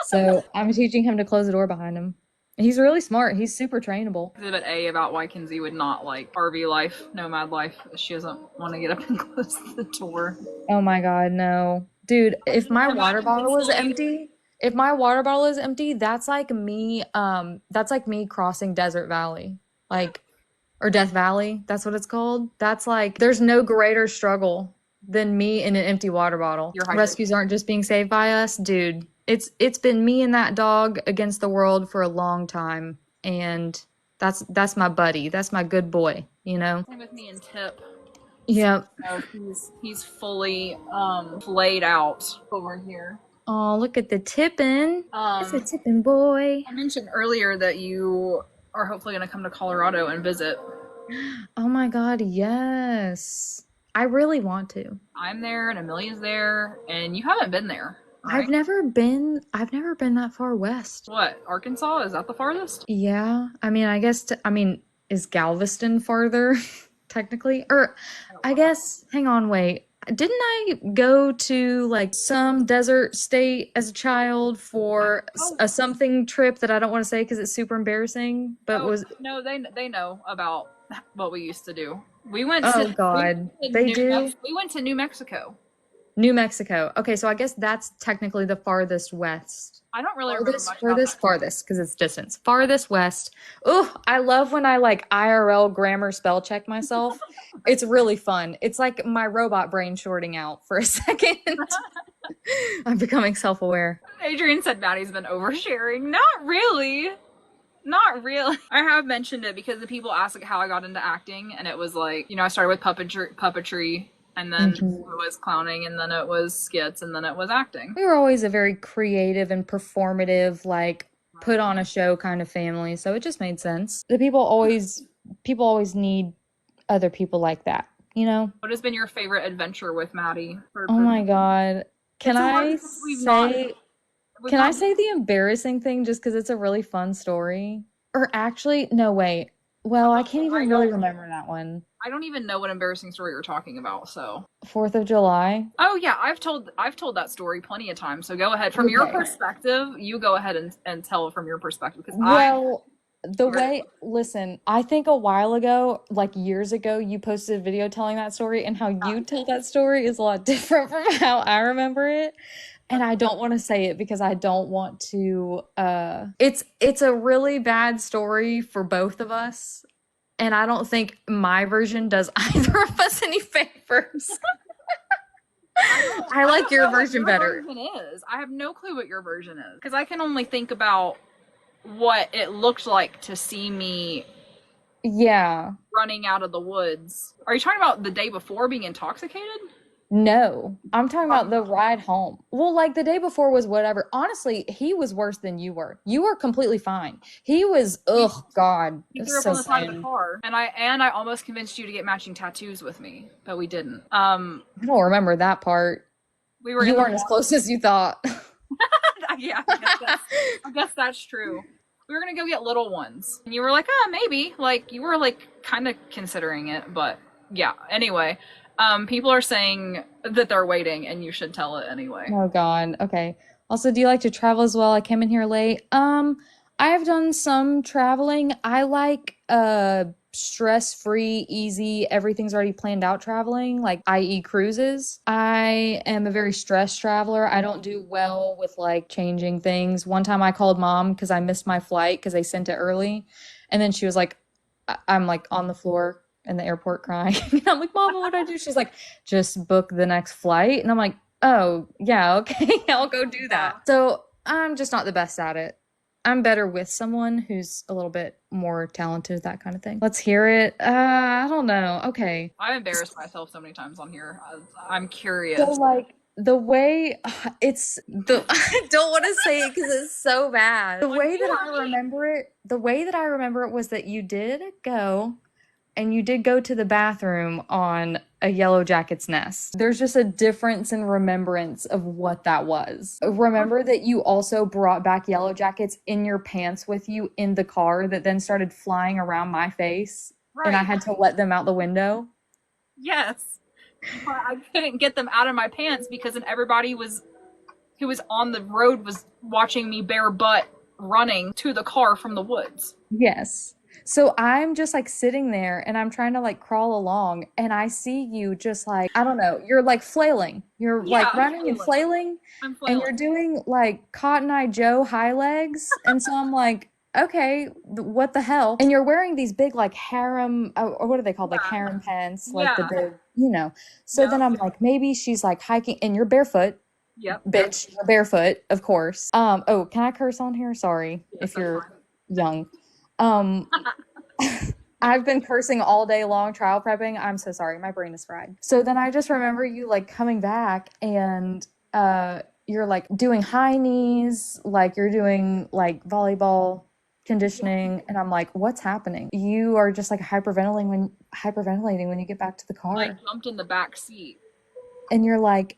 So I'm teaching him to close the door behind him. He's really smart. He's super trainable. Exhibit A about why Kinsey would not like RV life, nomad life. She doesn't want to get up and close the door. Oh my God, no. Dude, if my water bottle was empty, that's like me crossing Desert Valley. Or Death Valley, that's what it's called. That's like, there's no greater struggle than me in an empty water bottle. Rescues aren't just being saved by us, dude. It's been me and that dog against the world for a long time, and that's my buddy. That's my good boy, Same with me and Tip. Yep. So he's fully played out over here. Oh, look at the tippin'. It's a tippin' boy. I mentioned earlier that you are hopefully going to come to Colorado and visit. Oh my God, yes. I really want to. I'm there and Amelia's there, and you haven't been there. Right? I've never been that far west. What, Arkansas? Is that the farthest? Yeah. I mean, I guess, is Galveston farther, technically? Or, I guess, hang on, wait. Didn't I go to, like, some desert state as a child for a something trip that I don't want to say because it's super embarrassing, but No, they know about what we used to do. We went Oh, God. They do? We went to New Mexico. New Mexico. Okay, so I guess that's technically the farthest west. I don't really remember much farthest, because it's distance. Farthest west. Oh, I love when I like IRL grammar spell check myself. It's really fun. It's like my robot brain shorting out for a second. I'm becoming self-aware. Adrian said Maddie's been oversharing. Not really. I have mentioned it because the people ask like how I got into acting, and it was like, I started with puppetry. And then it was clowning, and then it was skits, and then it was acting. We were always a very creative and performative, like, put on a show kind of family, so it just made sense. People always need other people like that, What has been your favorite adventure with Maddie? Oh my God. Can I say the embarrassing thing just because it's a really fun story? Or actually, no, wait. Well, I can't even really remember that one. I don't even know what embarrassing story you're talking about, so. 4th of July? Oh yeah, I've told that story plenty of times, so go ahead. From your perspective, you go ahead and tell from your perspective. The way, listen, I think a while ago, like years ago, you posted a video telling that story, and how you tell that story is a lot different from how I remember it. And I don't want to say it because I don't want to it's a really bad story for both of us. And I don't think my version does either of us any favors. I like your version better. Version is. I have no clue what your version is because I can only think about what it looked like to see me running out of the woods. Are you talking about the day before being intoxicated? No, I'm talking about the ride home. Well, like the day before was whatever. Honestly, he was worse than you were. You were completely fine. He was, God. He threw up on the side of the car. And I almost convinced you to get matching tattoos with me, but we didn't. I don't remember that part. You weren't as close as you thought. Yeah, I guess that's true. We were gonna go get little ones. And you were like, maybe. Like, you were like kind of considering it, but yeah. Anyway. People are saying that they're waiting and you should tell it anyway. Oh God. Okay. Also, do you like to travel as well? I came in here late. I've done some traveling. I like stress-free, easy, everything's already planned out traveling, like i.e. cruises. I am a very stressed traveler. I don't do well with like changing things. One time I called mom because I missed my flight because they sent it early. And then she was like, I'm like on the floor in the airport crying. And I'm like, Mama, what do I do? She's like, just book the next flight. And I'm like, oh, yeah, okay, I'll go do that. So I'm just not the best at it. I'm better with someone who's a little bit more talented, that kind of thing. Let's hear it. I don't know. Okay. I've embarrassed myself so many times on here. I'm curious. So like the way I don't want to say it because it's so bad. The way that I remember it was that you did go to the bathroom on a Yellow Jacket's nest. There's just a difference in remembrance of what that was. Remember that you also brought back Yellow Jackets in your pants with you in the car that then started flying around my face, right, and I had to let them out the window? Yes. But I couldn't get them out of my pants because then everybody who was on the road was watching me bare butt running to the car from the woods. Yes. So I'm just like sitting there and I'm trying to like crawl along and I see you just like, I don't know, you're like flailing. You're like running and flailing. I'm flailing. And you're doing like Cotton Eye Joe high legs. And so I'm like, okay, what the hell? And you're wearing these big like harem, or what are they called? Like harem pants, like the big, you know. So then I'm like, maybe she's like hiking and you're barefoot. Yep. Bitch, you're barefoot, of course. Oh, can I curse on here? Sorry, if you're young. I've been cursing all day long trial prepping. I'm so sorry. My brain is fried. So then I just remember you like coming back and you're like doing high knees, like you're doing like volleyball conditioning. And I'm like, what's happening? You are just like hyperventilating when you get back to the car. I jumped in the back seat. And you're like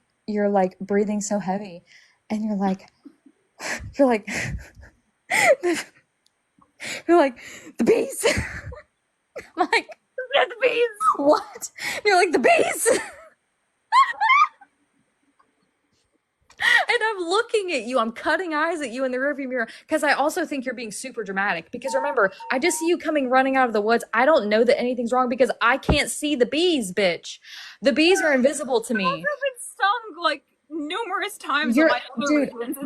breathing so heavy. And you're like you're like, the bees. I'm like, the bees. What? You're like, the bees. And I'm looking at you. I'm cutting eyes at you in the rearview mirror because I also think you're being super dramatic. Because remember, I just see you coming running out of the woods. I don't know that anything's wrong because I can't see the bees, bitch. The bees are invisible to me. I've been stung like numerous times. Dude,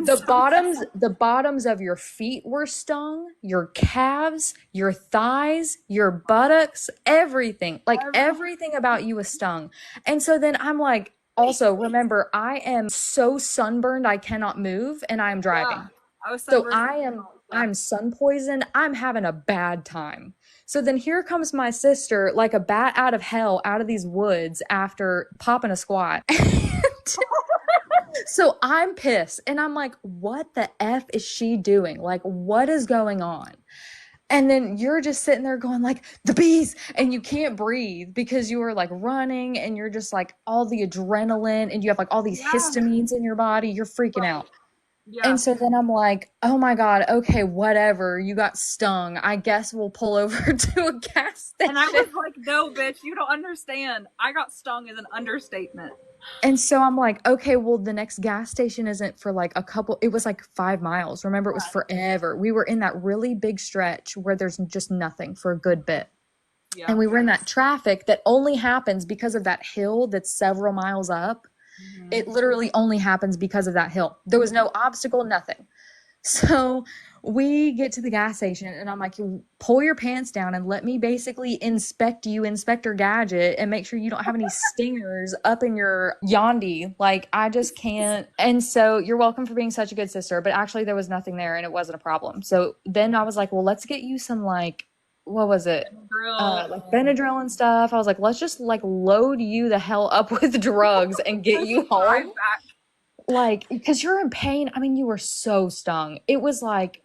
the bottoms of your feet were stung, your calves, your thighs, your buttocks, everything. Like everything about you was stung. And so then I'm like, also remember, I am so sunburned I cannot move and I'm driving. I'm sun poisoned. I'm having a bad time. So then here comes my sister like a bat out of hell out of these woods after popping a squat. So I'm pissed and I'm like, what the F is she doing? Like, what is going on? And then you're just sitting there going like, the bees, and you can't breathe because you were like running and you're just like all the adrenaline and you have like all these histamines in your body. You're freaking out. Yeah. And so then I'm like, oh my God, okay, whatever. You got stung. I guess we'll pull over to a gas station. And I was like, no, bitch, you don't understand. I got stung is an understatement. And so I'm like, okay, well, the next gas station isn't for like it was like 5 miles. Remember, it was forever. We were in that really big stretch where there's just nothing for a good bit. Yeah. And we were in that traffic that only happens because of that hill that's several miles up. It literally only happens because of that hill. There was no obstacle, nothing. So we get to the gas station and I'm like, pull your pants down and let me basically inspect you, Inspector Gadget, and make sure you don't have any stingers up in your yondy. Like, I just can't. And so you're welcome for being such a good sister. But actually, there was nothing there and it wasn't a problem. So then I was like, well, let's get you some, like, what was it? Like Benadryl and stuff. I was like, let's just like load you the hell up with drugs and get you home. Back. Like, because you're in pain. I mean, you were so stung. It was like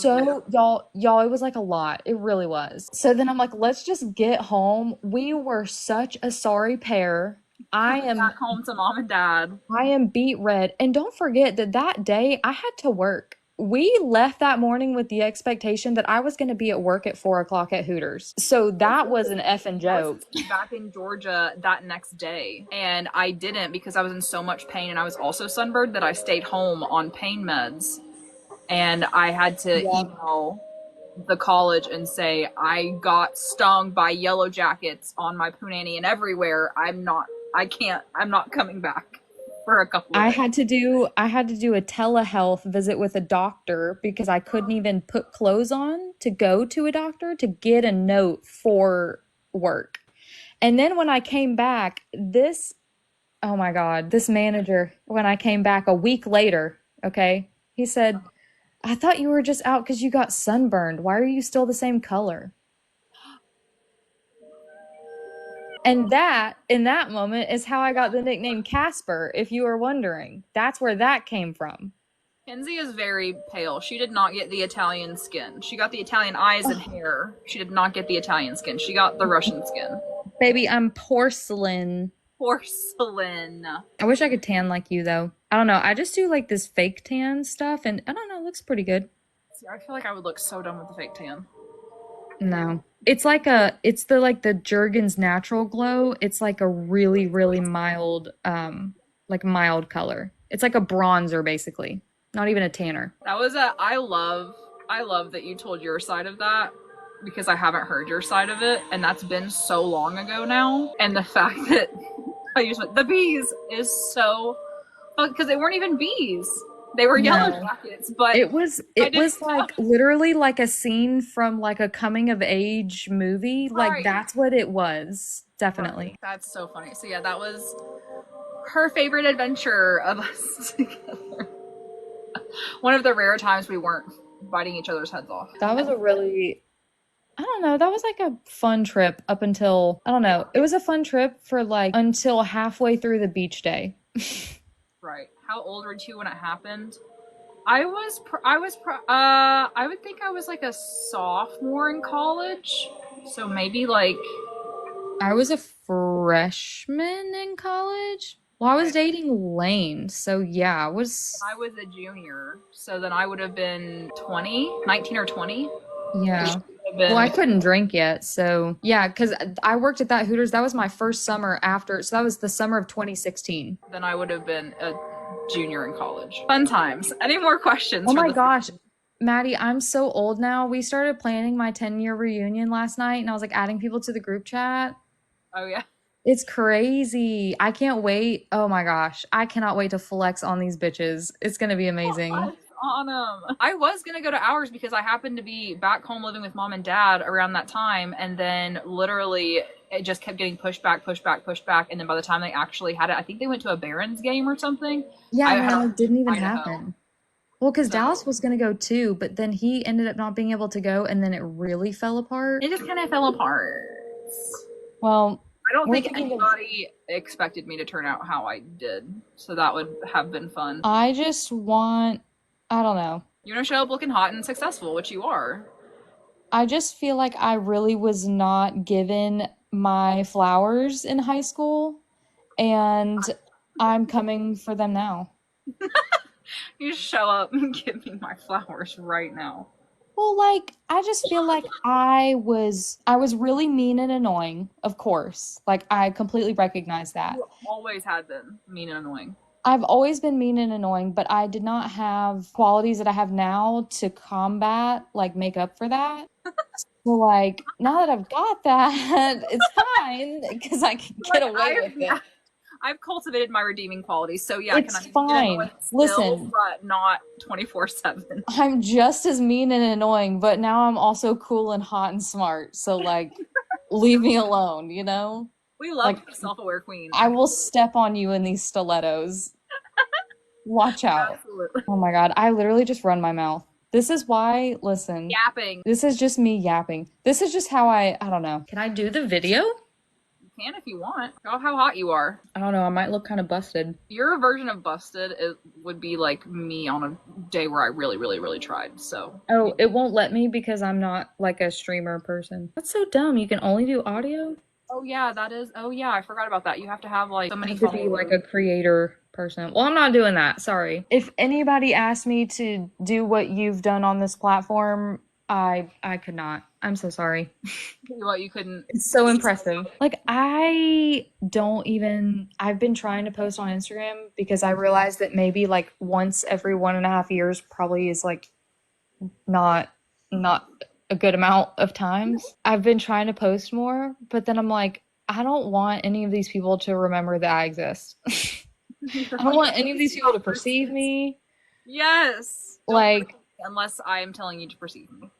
Oh, y'all, it was like a lot. It really was. So then I'm like, let's just get home. We were such a sorry pair. back home to mom and dad. I am beat red. And don't forget that day I had to work. We left that morning with the expectation that I was going to be at work at 4 o'clock at Hooters. So that was an effing joke. Back in Georgia that next day, and I didn't because I was in so much pain, and I was also sunburned that I stayed home on pain meds, and I had to email the college and say I got stung by yellow jackets on my punani and everywhere. I'm not coming back for a couple of days. I had to do a telehealth visit with a doctor because I couldn't even put clothes on to go to a doctor to get a note for work. And then when I came back, oh my God, this manager, when I came back a week later, okay, he said, I thought you were just out because you got sunburned. Why are you still the same color? And in that moment is how I got the nickname Casper, if you were wondering. That's where that came from. Kenzie is very pale. She did not get the Italian skin. She got the Italian eyes and hair. She did not get the Italian skin. She got the Russian skin. Baby, I'm porcelain. Porcelain. I wish I could tan like you, though. I don't know. I just do like this fake tan stuff, and I don't know, it looks pretty good. See, I feel like I would look so dumb with the fake tan. No. It's the Jergens natural glow. It's like a really, really mild, mild color. It's like a bronzer, basically. Not even a tanner. That was I love that you told your side of that because I haven't heard your side of it, and that's been so long ago now. And the fact that I used the bees is so, because they weren't even bees. They were yellow jackets, but it was like literally like a scene from like a coming of age movie. Right. Like that's what it was. Definitely. Right. That's so funny. So yeah, that was her favorite adventure of us together. One of the rare times we weren't biting each other's heads off. That was I don't know, that was like a fun trip up until, I don't know, it was a fun trip for like until halfway through the beach day. Right. How old were you when it happened? I would think I was like a sophomore in college. So maybe like I was a freshman in college. Well, I was dating Lane, so yeah, I was a junior. So then I would have been 19 or 20. Yeah. Well, I couldn't drink yet, so yeah, because I worked at that Hooters. That was my first summer after, so that was the summer of 2016. Then I would have been a junior in college. Fun times. Any more questions? Oh my gosh, Maddie, I'm so old now. We started planning my 10-year reunion last night, and I was like adding people to the group chat. Oh yeah. It's crazy. I can't wait. Oh my gosh, I cannot wait to flex on these bitches. It's gonna be amazing. On them. I was gonna go to ours because I happened to be back home living with mom and dad around that time, and then literally it just kept getting pushed back, and then by the time they actually had it, I think they went to a Barons game or something. Yeah, no, it didn't even happen. Well, because Dallas was gonna go too, but then he ended up not being able to go, and then it really fell apart. It just kind of fell apart. Well, I don't think anybody expected me to turn out how I did, so that would have been fun. I don't know. You're gonna show up looking hot and successful, which you are. I just feel like I really was not given my flowers in high school, and I'm coming for them now. You show up and give me my flowers right now. Well, like I just feel like I was really mean and annoying, of course. Like I completely recognize that. You always had been mean and annoying. I've always been mean and annoying, but I did not have qualities that I have now to combat, like make up for that. So like now that I've got that, it's fine because I can get Like away with it. I've cultivated my redeeming qualities. So yeah, can It's I be mean and fine. annoying still, Listen, but not 24/7? I'm just as mean and annoying, but now I'm also cool and hot and smart. So like leave me alone, you know? We love Like the self-aware queen. I will step on you in these stilettos. Watch out. Absolutely. Oh my God, I literally just run my mouth. This is why, listen, Yapping. this is just me yapping. This is just how I don't know. Can I do the video? You can if you want. Show how hot you are. I don't know, I might look kind of busted. Your version of busted would be like me on a day where I really, really, really tried. So Oh, it won't let me because I'm not like a streamer person. That's so dumb. You can only do audio? oh yeah, that is. Oh yeah, I forgot about that. You have to have like so I many have to be like followers. a creator person. Well, I'm not doing that. Sorry. If anybody asked me to do what you've done on this platform, I could not. I'm so sorry. What you couldn't. It's so impressive. Like I've been trying to post on Instagram because I realized that maybe like once every 1.5 years probably is like not a good amount of times. I've been trying to post more, but then I'm like, I don't want any of these people to remember that I exist. I don't want any of these people to perceive me. Yes. Don't Like, unless I am telling you to perceive me.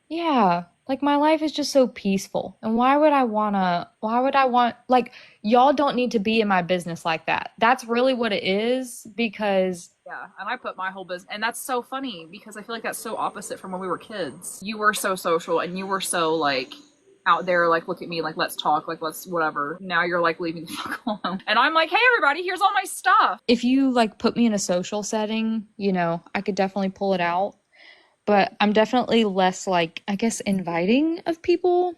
yeah, like my life is just so peaceful. And why would I want, like, y'all don't need to be in my business like that. That's really what it is because Yeah, and I put my whole business, and that's so funny because I feel like that's so opposite from when we were kids. You were so social, and you were so like out there, like look at me, like let's talk, like let's whatever. Now you're like leaving the fuck alone, and I'm like, hey everybody, here's all my stuff. if you like put me in a social setting, I could definitely pull it out. But I'm definitely less like, I guess, inviting of people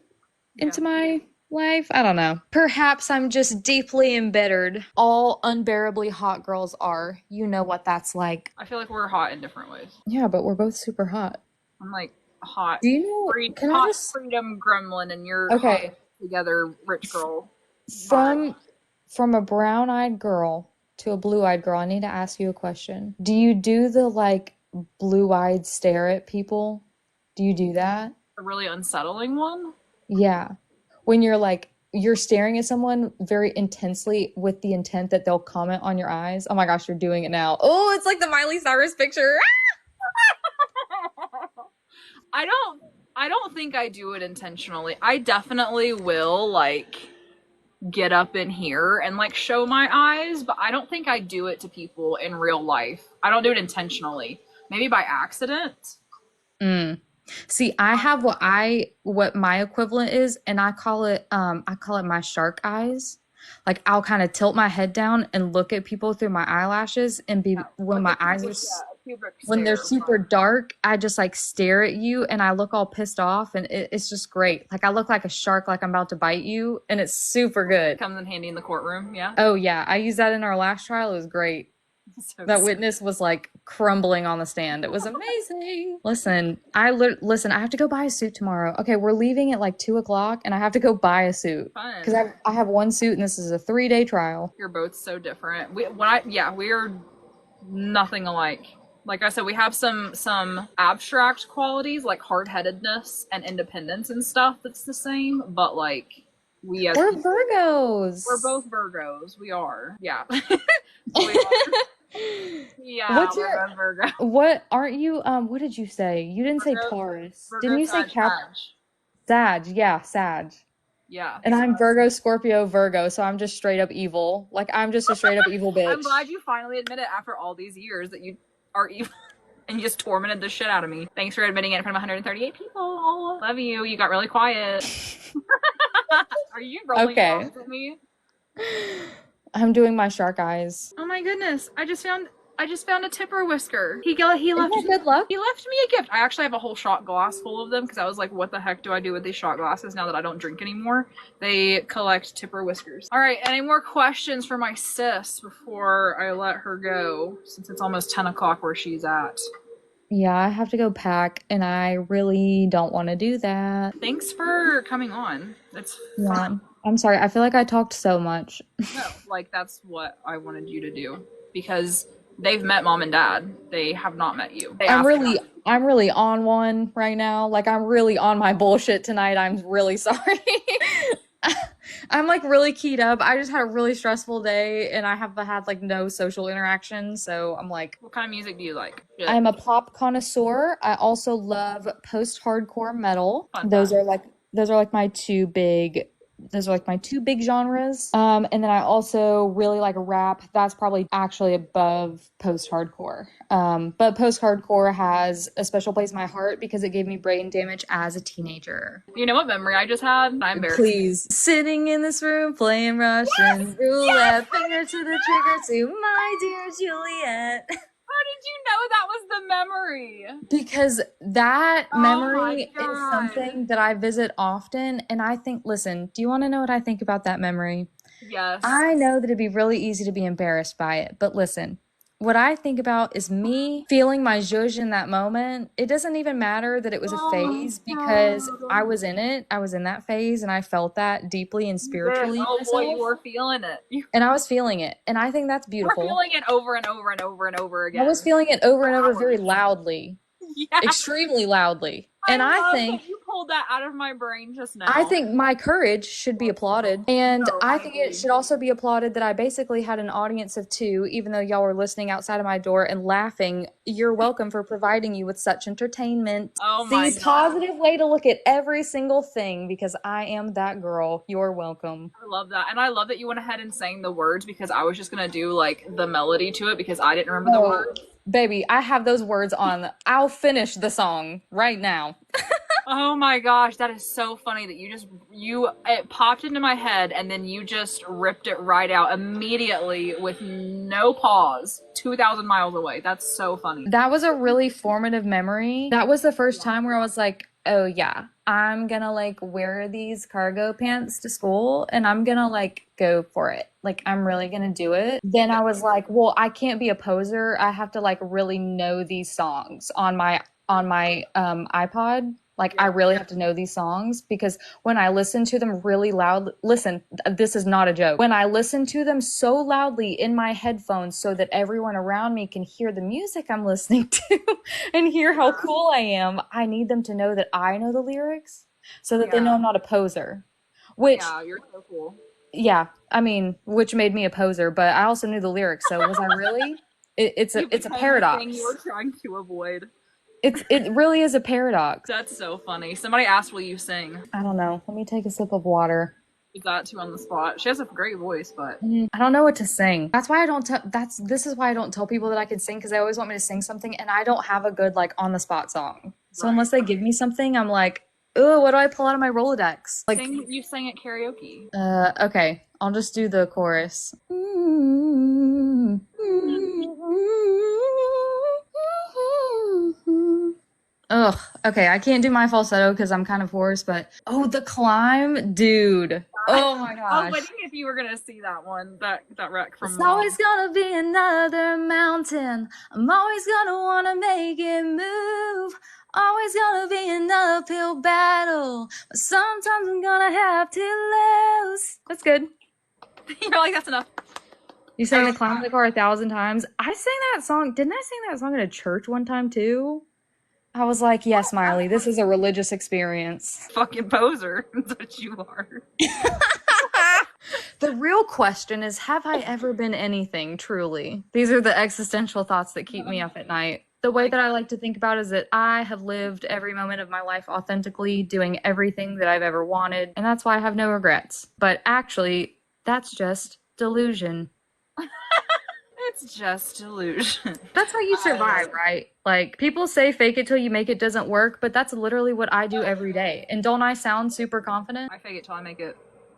into my life. I don't know. Perhaps I'm just deeply embittered. All unbearably hot girls are. You know what that's like. I feel like we're hot in different ways. Yeah, but we're both super hot. I'm like hot, Do you know? Can I hot just freedom gremlin, and you're okay? hot together rich girl. From a brown-eyed girl to a blue-eyed girl, I need to ask you a question. Do you do the like blue-eyed stare at people? Do you do that? A really unsettling one. Yeah. When you're staring at someone very intensely with the intent that they'll comment on your eyes. Oh my gosh, you're doing it now. Oh, it's like the Miley Cyrus picture. I don't think I do it intentionally. I definitely will like get up in here and like show my eyes, but I don't think I do it to people in real life. I don't do it intentionally. Maybe by accident. Mm. See, I have what my equivalent is, and I call it my shark eyes. Like I'll kind of tilt my head down and look at people through my eyelashes and be when my eyes are when they're super dark, I just like stare at you and I look all pissed off and it's just great. Like I look like a shark, like I'm about to bite you, and it's super good. Comes in handy in the courtroom, yeah. Oh yeah, I used that in our last trial. It was great. So That witness was like crumbling on the stand. It was amazing. Listen, I have to go buy a suit tomorrow. Okay, we're leaving at like 2:00 and I have to go buy a suit because I have one suit and this is a 3-day trial. You're both so different. We are nothing alike. Like I said, we have some abstract qualities like hard-headedness and independence and stuff that's the same, but like we're Virgos. We're both Virgos. We are. Yeah. We are. Yeah, we're both Virgo. What aren't you? What did you say? You didn't say Taurus. Didn't you say Sag? Yeah, Sag. Yeah. And I'm Virgo, Scorpio, Virgo, so I'm just straight up evil. Like I'm just a straight up evil bitch. I'm glad you finally admit it after all these years that you are evil and you just tormented the shit out of me. Thanks for admitting it in front of 138 people. Love you. You got really quiet. Are you rolling eyes at me? I'm doing my shark eyes. Oh my goodness! I just found a tipper whisker. He left good luck. He left me a gift. I actually have a whole shot glass full of them because I was like, what the heck do I do with these shot glasses now that I don't drink anymore? They collect tipper whiskers. All right, any more questions for my sis before I let her go? Since it's almost 10 o'clock where she's at. Yeah, I have to go pack, and I really don't want to do that. Thanks for coming on. It's Yeah, fun. I'm sorry. I feel like I talked so much. No, like that's what I wanted you to do because they've met mom and dad. They have not met you. They I'm asked. really I'm really on one right now. Like I'm really on my bullshit tonight. I'm really sorry. I'm like really keyed up. I just had a really stressful day and I have had like no social interaction, so I'm like What kind of music do you like? Yeah. I'm a pop connoisseur. I also love post-hardcore metal. Fun Those fact. are like my two big genres. And then I also really like rap. That's probably actually above post-hardcore. But post-hardcore has a special place in my heart because it gave me brain damage as a teenager. You know what memory I just had? I'm embarrassed. Please. Sitting in this room playing Russian roulette, finger to the trigger to my dear Juliet. How did you know that was the memory? Because that Oh my memory is God. something that I visit often, and I think, listen, do you want to know what I think about that memory? Yes. I know that it'd be really easy to be embarrassed by it, but listen, what I think about is me feeling my zhuzh in that moment. It doesn't even matter that it was a phase because I was in it. I was in that phase and I felt that deeply and spiritually in Oh boy, you myself. were feeling it. You And I was feeling it. And I think that's were beautiful. feeling it over and over and over and over again. I was feeling it over and over very loudly, Yeah. extremely loudly. And I love think that you pulled that out of my brain just now. I think my courage should be applauded. And No, I I think agree. it should also be applauded that I basically had an audience of two, even though y'all were listening outside of my door and laughing. You're welcome for providing you with such entertainment. Oh my The God. positive way to look at every single thing because I am that girl. You're welcome. I love that. And I love that you went ahead and sang the words because I was just going to do like the melody to it because I didn't remember the Oh, words. baby, I have those words on. I'll finish the song right now. Oh my gosh, that is so funny that it popped into my head and then you just ripped it right out immediately with no pause, 2,000 miles away. That's so funny. That was a really formative memory. That was the first time where I was like, oh yeah, I'm gonna like wear these cargo pants to school and I'm gonna like go for it. Like I'm really gonna do it. Then I was like, well, I can't be a poser. I have to like really know these songs on my iPod. Like I really have to know these songs because when I listen to them really loud, listen, this is not a joke. When I listen to them so loudly in my headphones so that everyone around me can hear the music I'm listening to and hear how cool I am, I need them to know that I know the lyrics so that they know I'm not a poser. Which, Yeah, you're so cool. yeah, I mean, which made me a poser, but I also knew the lyrics, so was I really? It's a became the paradox. thing you were trying to avoid. It really is a paradox. That's so funny. Somebody asked, will you sing? I don't know. Let me take a sip of water. You got too on the spot. She has a great voice, but I don't know what to sing. That's why I don't tell. This is why I don't tell people that I can sing because they always want me to sing something, and I don't have a good like on the spot song. So Right. unless they give me something, I'm like, ooh, what do I pull out of my Rolodex? Like, you sang at karaoke. okay, I'll just do the chorus. Ugh, okay, I can't do my falsetto because I'm kind of hoarse, but oh, The Climb, dude. Oh my I gosh. was waiting if you were gonna see that one, that wreck from. It's always gonna be another mountain. I'm always gonna wanna make it move. Always gonna be an uphill battle. But sometimes I'm gonna have to lose. That's good. You're like, that's enough. You sang The Climb in the Car 1,000 times. I sang that song. Didn't I sing that song at a church one time too? I was like, yes, Miley, this is a religious experience. Fucking poser. That's what you are. The real question is, have I ever been anything, truly? These are the existential thoughts that keep me up at night. The way that I like to think about it is that I have lived every moment of my life authentically, doing everything that I've ever wanted, and that's why I have no regrets. But actually, that's just delusion. It's just delusion. That's how you survive, right? Like, people say fake it till you make it doesn't work, but that's literally what I do every day. And don't I sound super confident? I fake it till I make it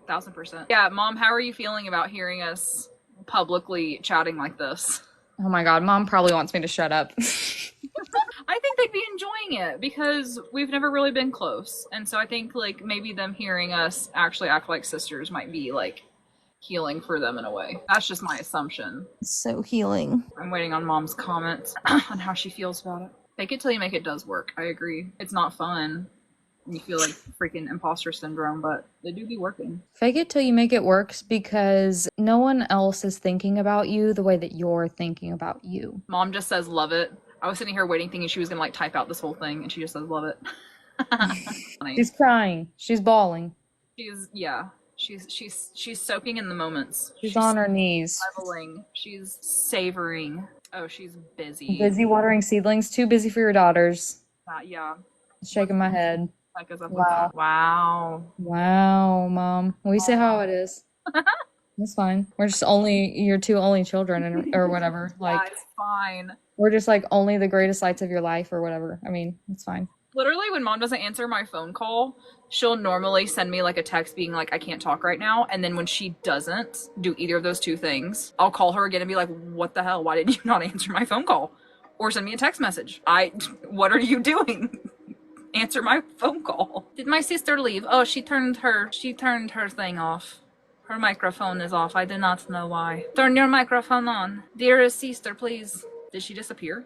1,000%. Yeah, Mom, how are you feeling about hearing us publicly chatting like this? Oh my God, Mom probably wants me to shut up. I think they'd be enjoying it because we've never really been close. And so I think, like, maybe them hearing us actually act like sisters might be, like, healing for them in a way. That's just my assumption. So healing. I'm waiting on Mom's comments on how she feels about it. Fake it till you make it does work. I agree. It's not fun. You feel like freaking imposter syndrome, but they do be working. Fake it till you make it works because no one else is thinking about you the way that you're thinking about you. Mom just says love it. I was sitting here waiting thinking she was gonna like type out this whole thing and she just says love it. Funny. She's crying. She's bawling. She's soaking in the moments. She's on her knees. Leveling. She's savoring. Oh, she's busy. Busy watering seedlings. Too busy for your daughters. Yeah. Shaking my head. That goes up Wow. with that. Wow. Wow, Mom. We say how it is. That's fine. We're just your two only children or whatever. Like, yeah, it's fine. we're just like only the greatest lights of your life or whatever. I mean, it's fine. Literally, when Mom doesn't answer my phone call, she'll normally send me like a text being like, I can't talk right now. And then when she doesn't do either of those two things, I'll call her again and be like, what the hell? Why did you not answer my phone call? Or send me a text message. What are you doing? Answer my phone call. Did my sister leave? Oh, she turned her thing off. Her microphone is off. I do not know why. Turn your microphone on. Dearest sister, please. Did she disappear?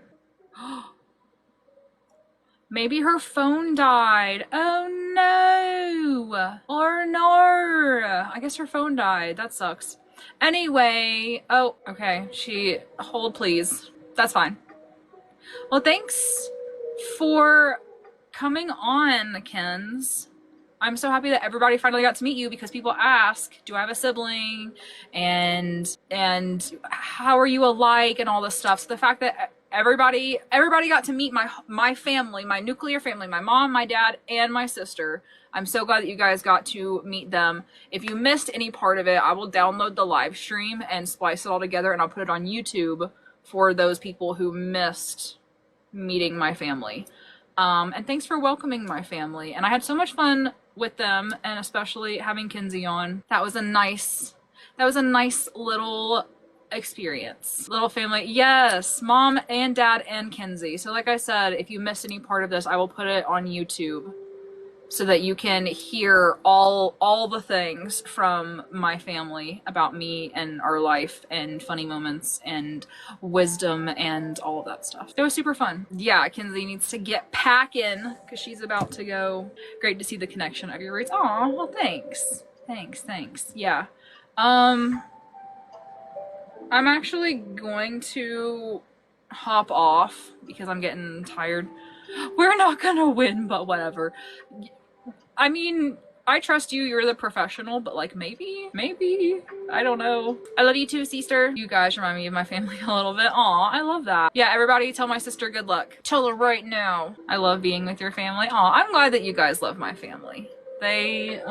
Maybe her phone died. Oh no. Or no. I guess her phone died. That sucks. Anyway. Oh, okay. Hold please. That's fine. Well, thanks for coming on, Kens. I'm so happy that everybody finally got to meet you because people ask, do I have a sibling? And how are you alike and all this stuff. So the fact that everybody got to meet my family, my nuclear family, my mom, my dad, and my sister. I'm so glad that you guys got to meet them. If you missed any part of it, I will download the live stream and splice it all together and I'll put it on YouTube for those people who missed meeting my family. And thanks for welcoming my family. And I had so much fun with them, and especially having Kinsey on. That was a nice little experience. Little family. Yes, Mom and Dad and Kinsey. So like I said, if you missed any part of this, I will put it on YouTube so that you can hear all the things from my family about me and our life and funny moments and wisdom and all of that stuff. It was super fun. Yeah, Kinsey needs to get packing because she's about to go. Great to see the connection of your roots. Aw, well, thanks. Thanks. Yeah. I'm actually going to hop off because I'm getting tired. We're not gonna win, but whatever. I mean, I trust you. You're the professional, but like maybe, I don't know. I love you too, sister. You guys remind me of my family a little bit. Aw, I love that. Yeah, everybody tell my sister good luck. Tell her right now. I love being with your family. Aw, I'm glad that you guys love my family. They're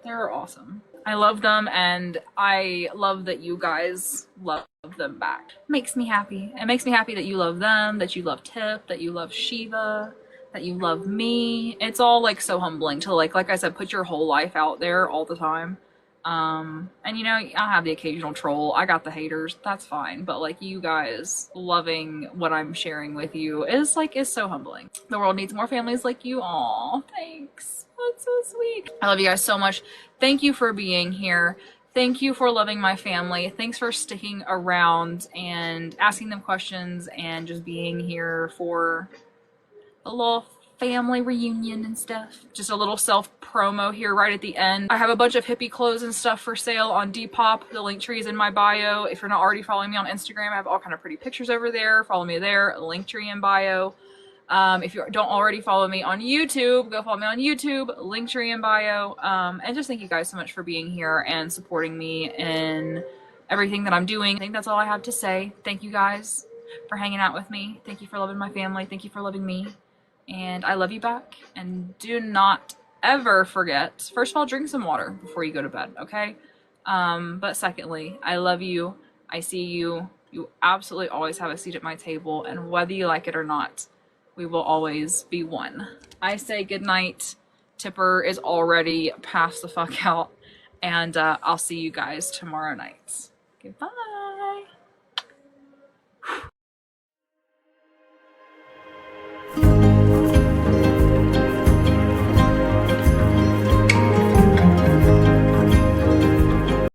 awesome. I love them, and I love that you guys love them back. Makes me happy. It makes me happy that you love them, that you love Tip, that you love Shiva, that you love me. It's all like so humbling to like I said, put your whole life out there all the time. And you know, I'll have the occasional troll. I got the haters. That's fine. But like you guys loving what I'm sharing with you is so humbling. The world needs more families like you. Aw, thanks. That's so sweet. I love you guys so much. Thank you for being here. Thank you for loving my family. Thanks for sticking around and asking them questions and just being here for a little family reunion and stuff. Just a little self promo here right at the end. I have a bunch of hippie clothes and stuff for sale on Depop. The link tree is in my bio. If you're not already following me on Instagram, I have all kind of pretty pictures over there. Follow me there. Link tree in bio. If you don't already follow me on YouTube, go follow me on YouTube, link tree in bio. And just thank you guys so much for being here and supporting me in everything that I'm doing. I think that's all I have to say. Thank you guys for hanging out with me. Thank you for loving my family. Thank you for loving me. And I love you back. And do not ever forget, first of all, drink some water before you go to bed, okay? But secondly, I love you. I see you. You absolutely always have a seat at my table. And whether you like it or not, we will always be one. I say goodnight. Tipper is already passed the fuck out. And I'll see you guys tomorrow night. Goodbye.